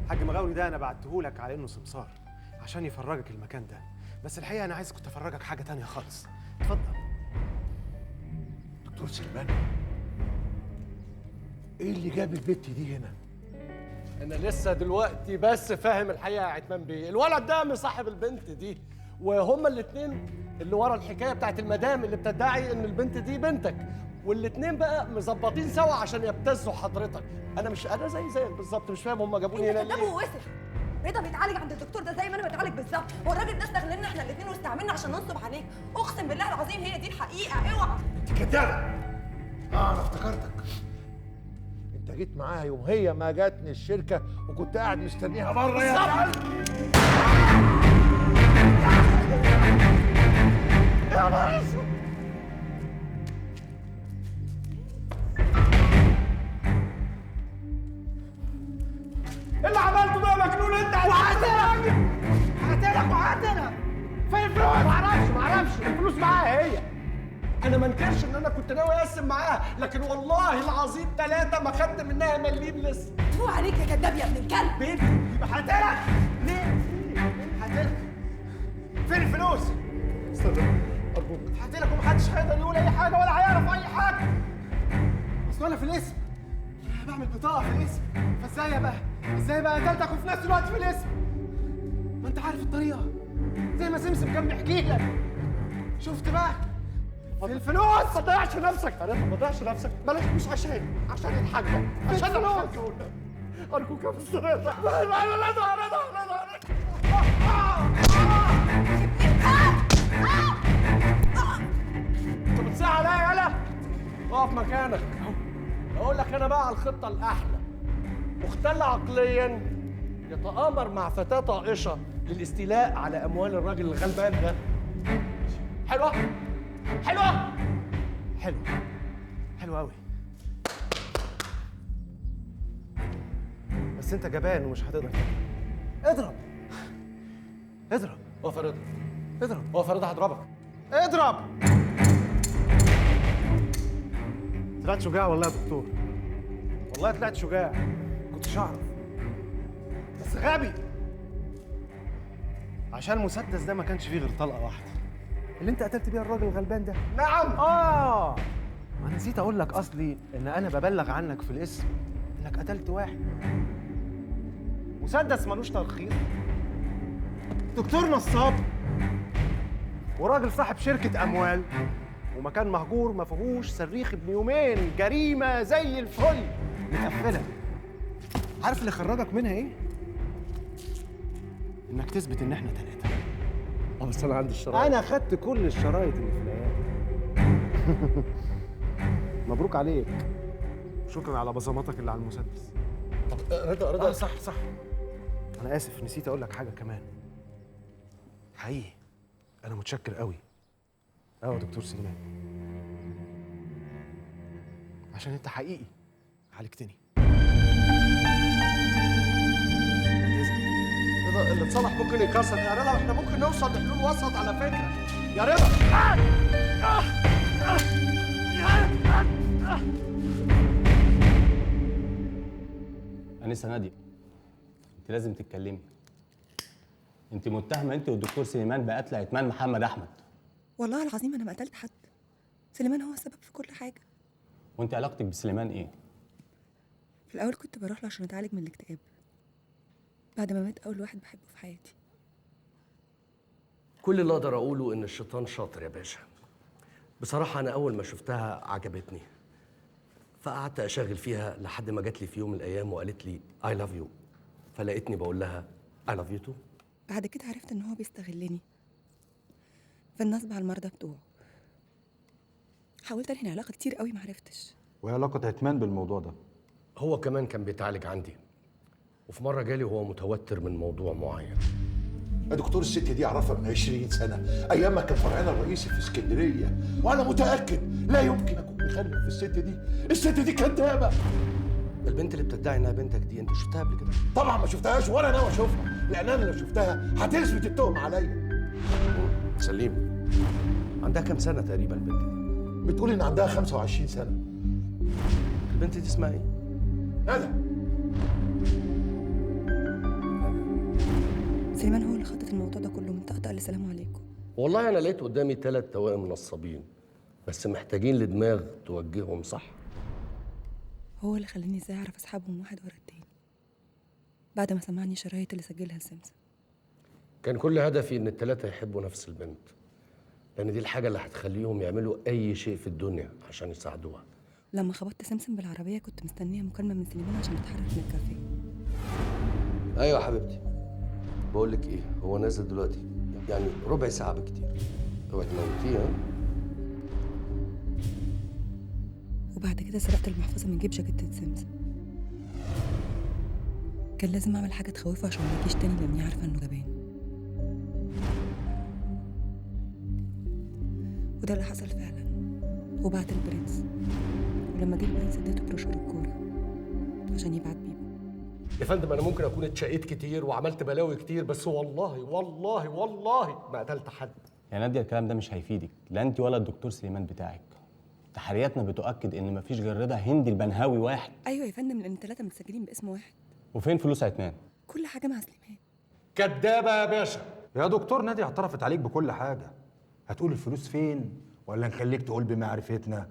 الحاج مغاوري ده انا بعتهولك على انه سمسار عشان يفرجك المكان ده، بس الحقيقه انا عايز كنت افرجك حاجه تانية خالص. اتفضل. دكتور سلمان، ايه اللي جاب البت دي هنا؟ انا لسه دلوقتي بس فاهم الحقيقه يا عتمان بيه. الولد ده مصاحب البنت دي، وهما الاثنين اللي ورا الحكايه بتاعت المدام اللي بتدعي ان البنت دي بنتك، والاثنين بقى مظبطين سوا عشان يبتزوا حضرتك. انا زيك بالظبط، مش فاهم هما جابوني هنا انت كداب ليه. ووسخ. رضا بيتعالج عند الدكتور ده زي ما انا بتعالج بالظبط. هو الراجل ده استغلنا احنا الاثنين واستعملنا عشان ننصب عليك. اقسم بالله العظيم هي دي الحقيقه، اوعى. انت كدابه. انا افتكرتك. انت جيت معاها يوم هي ما جاتني الشركه وكنت قاعد مستنيها بره يا كلب. يا نهار اسود. ايه اللي عملته ده يا مجنون انت؟ هقتلك وهقتلها. فين الفلوس؟ معرفش الفلوس معاها هي. انا ما انكرش ان انا كنت ناوي اقسم معاها، لكن والله العظيم 3 ما خدت منها مليم لسه. هو عليك يا كداب يا ابن الكلب. بنتي هقتلك. ليه؟ هقتلك. فين الفلوس؟ استنى ارجوك. هقتلك ومحدش هيقدر يقول اي حاجه ولا هيعرف اي حاجه. اصل انا في الاسم، انا بعمل بطاقه في الاسم، ازاي بقى قتلتك وفي نفس الوقت في الاسم؟ ما انت عارف الطريقه، زي ما سمسم كان بيحكي لك. شفت بقى؟ في الفلوس. ما تضيعش نفسك يا رضا، ما تضيعش نفسك. بلاش، مش عشان الحاجه، عشان الفلوس. ارجوك يا مستر رضا. انت بتصيح عليا يالا؟ اقف مكانك. بقى على الخطه الاحلى. مختل عقليا يتآمر مع فتاه طائشه للاستيلاء على اموال الراجل الغلبان ده. حلوه؟ حلوه؟ حلو حلو قوي. بس انت جبان ومش هتقدر اضرب اضرب. اقف يا رضا، اضرب. اقف يا رضا هضربك. اضرب. طلعت شجاع والله يا دكتور، والله طلعت شجاع، كنتش اعرف بس غبي. عشان المسدس ده ما كانش فيه غير طلقه واحده اللي انت قتلت بيها الراجل الغلبان ده. نعم. ما نسيت اقول لك اصلي ان انا ببلغ عنك في الاسم انك قتلت واحد. مسدس ملوش ترخيص، دكتور نصاب، وراجل صاحب شركه اموال، ومكان مهجور ما فيهوش صريخ ابن يومين. جريمه زي الفل مقفله. عارف اللي خرجك منها ايه؟ انك تثبت ان احنا ثلاثه. بس انا عندي الشرايط. انا خدت كل الشرايط اللي في العياده. مبروك عليك، شكرا على بصماتك اللي على المسدس. طب رضا صح صح. انا اسف نسيت اقول لك حاجه كمان. حقيقي انا متشكر قوي يا دكتور سليمان، عشان انت حقيقي عالجتني. رضا اللي اتصلح ممكن يكسر يا رضا، احنا ممكن نوصل لحلول وسط على فكره يا رضا. انسه ناديه، انت لازم تتكلمي. انت متهمه انت والدكتور سليمان بقتل عثمان محمد احمد. والله العظيم انا ما قتلت حد، سليمان هو السبب في كل حاجه. وانت علاقتك بسليمان ايه؟ في الاول كنت بروح له عشان اتعالج من الاكتئاب، بعد ما مات اول واحد بحبه في حياتي. كل اللي اقدر اقوله ان الشيطان شاطر يا باشا. بصراحه انا اول ما شفتها عجبتني، فقعدت اشغل فيها لحد ما جات لي في يوم من الايام وقالت لي I love you، فلقيتني بقول لها I love you too. بعد كده عرفت ان هو بيستغلني في النصب على المرضى بتوعه. حاولت انهي العلاقه كتير قوي ما عرفتش. وايه علاقه عثمان بالموضوع ده؟ هو كمان كان بيتعالج عندي، وفي مره جالي وهو متوتر من موضوع معين. يا دكتور الست دي اعرفها من 20 سنه، ايام ما كان فرعنا الرئيسي في اسكندريه، وانا متاكد لا يمكن اكون مخلف في الست دي. الست دي كدابه. البنت اللي بتدعي انها بنتك دي انت شفتها قبل كده؟ طبعا ما شفتهاش ولا ناوي اشوفها، لان انا لو شفتها هتثبت التهمه عليا. سليم، عندها كام سنه تقريبا البنت دي؟ بتقول ان عندها 25 سنه. البنت دي اسمها ايه؟ ندى. سليمان هو اللي خطط الموضوع ده كله من طقطقه لسلام عليكم. والله انا لقيت قدامي 3 توائم نصابين، بس محتاجين لدماغ توجههم صح. هو اللي خلاني ازاي اعرف اسحبهم واحد ورا التاني بعد ما سمعني شرايط اللي سجلها لسمسم. كان كل هدفي ان ال3 يحبوا نفس البنت، لان دي الحاجه اللي هتخليهم يعملوا اي شيء في الدنيا عشان يساعدوها. لما خبطت سمسم بالعربيه كنت مستنيه مكالمه من سليمان عشان نتحرك من الكافيه. ايوه يا حبيبتي، بقول لك ايه، هو نازل دلوقتي يعني ربع ساعه بكتير، اوعي تموتيه. ها؟ وبعد كده سرقت المحفظه من جيب جاكيتة سمسم. كان لازم اعمل حاجه تخوفه عشان ما يجيش تاني لاني عارفه انه جبان. وده اللي حصل فعلا. وبعت البرنس، ولما جه البرنس اديته بروشور الكوره عشان يبعت بيه. يا فندم انا ممكن اكون اتشقيت كتير وعملت بلاوي كتير، بس والله والله والله ما قتلت حد. يا ناديه الكلام ده مش هيفيدك، لا انت ولا الدكتور سليمان بتاعك. تحرياتنا بتؤكد ان مفيش غير رضا هندي البنهاوي واحد. ايوه يا فندم، لان ال3 متسجلين باسم واحد. وفين فلوس عثمان؟ كل حاجه مع سليمان. كدابه يا باشا. يا دكتور نادي اعترفت عليك بكل حاجه، هتقول الفلوس فين ولا نخليك تقول بمعرفتنا؟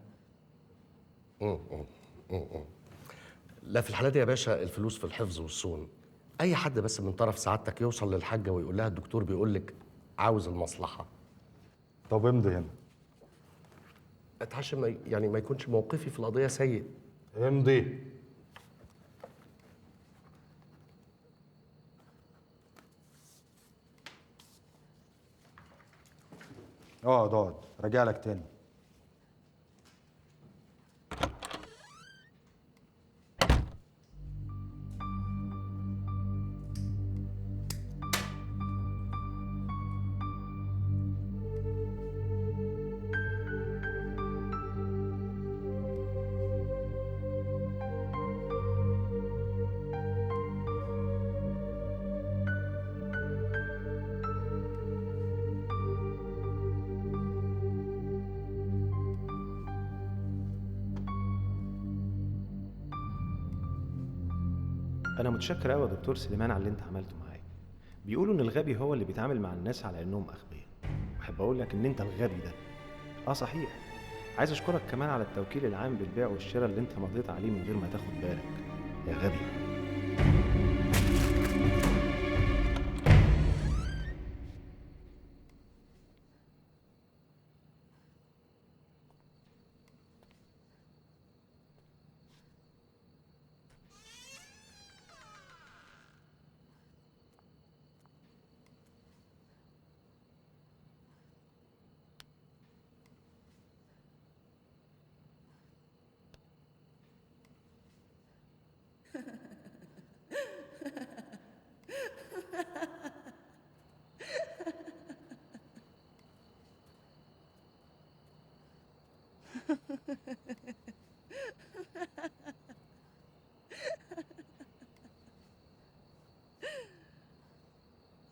لا، في الحالة دي يا باشا الفلوس في الحفظ والصون. اي حد بس من طرف سعادتك يوصل للحاجه ويقول لها الدكتور بيقول لك عاوز المصلحه. طب امضي هنا. اتعشى ما يكونش موقفي في القضيه سيء. امضي. اقعد راجع لك تاني. انا متشكر قوي يا دكتور سليمان على اللي انت عملته معايا. بيقولوا ان الغبي هو اللي بيتعامل مع الناس على انهم اغبياء، واحب اقول لك ان انت الغبي ده. صحيح، عايز اشكرك كمان على التوكيل العام بالبيع والشراء اللي انت مضيت عليه من غير ما تاخد بالك يا غبي.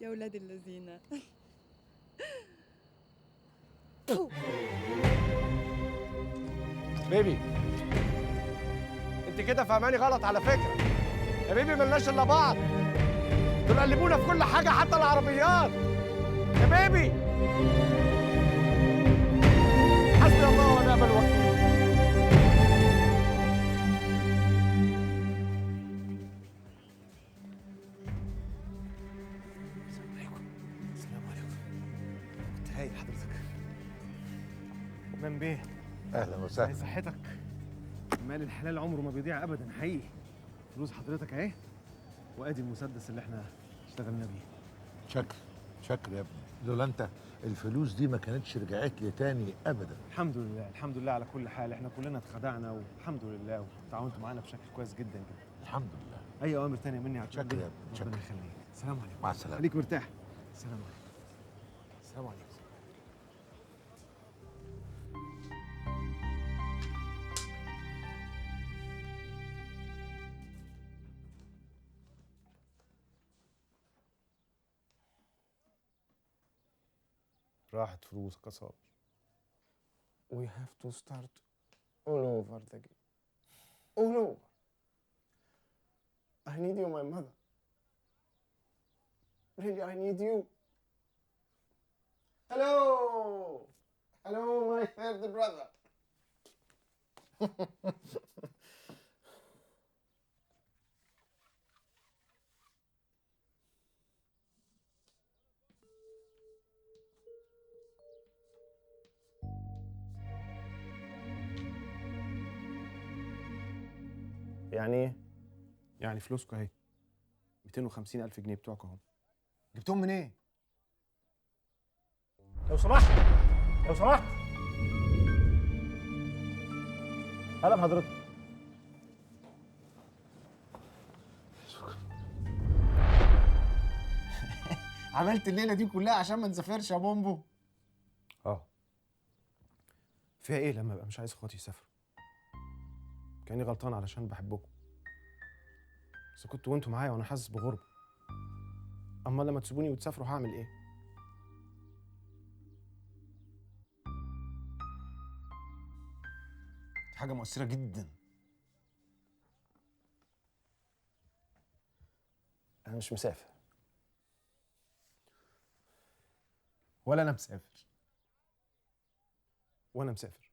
يا ولاد الذين. بيبي انت كده فهماني غلط على فكره. يا بيبي ملناش الا بعض، دول قلبونا في كل حاجه حتى العربيات. يا بيبي حسبي الله ونعم الوكيل. هاي حضرتك من بيه. اهلا وسهلا. عايز صحتك. مال الحلال عمره ما بيضيع ابدا حقيقي. فلوس حضرتك اهي، وادي المسدس اللي احنا اشتغلنا بيه. شكر يا ابني، لولا انت الفلوس دي ما كانتش رجعت لي تاني ابدا. الحمد لله، الحمد لله على كل حال. احنا كلنا اتخدعنا والحمد لله، وتعاونتوا معانا بشكل كويس جدا جدا. الحمد لله. اي اوامر تانية مني شكرا يا ابني. ربنا يخليك. السلام عليكم. مع السلامه. خليك مرتاح. السلام عليكم. السلام عليكم. راحت فلوسك يا صابر. We have to start all over again. All over. I need you, my mother. Really, I need you. Hello! Hello, my third brother. يعني ايه؟ يعني فلوسكوا اهي. 250,000 جنيه بتوعك اهم. جبتهم منين؟ إيه؟ لو سمحت لو سمحت. هلا بحضرتك. عملت الليله دي كلها عشان ما نسافرش يا بومبو؟ فيها ايه لما ابقى مش عايز اخواتي يسافروا؟ كاني غلطان علشان بحبكم، بس كنتوا وانتوا معايا وانا حاسس بغربه. اما لما تسيبوني وتسافروا هعمل ايه؟ دي حاجه مؤثره جدا. انا مش مسافر. ولا انا مسافر. وانا مسافر.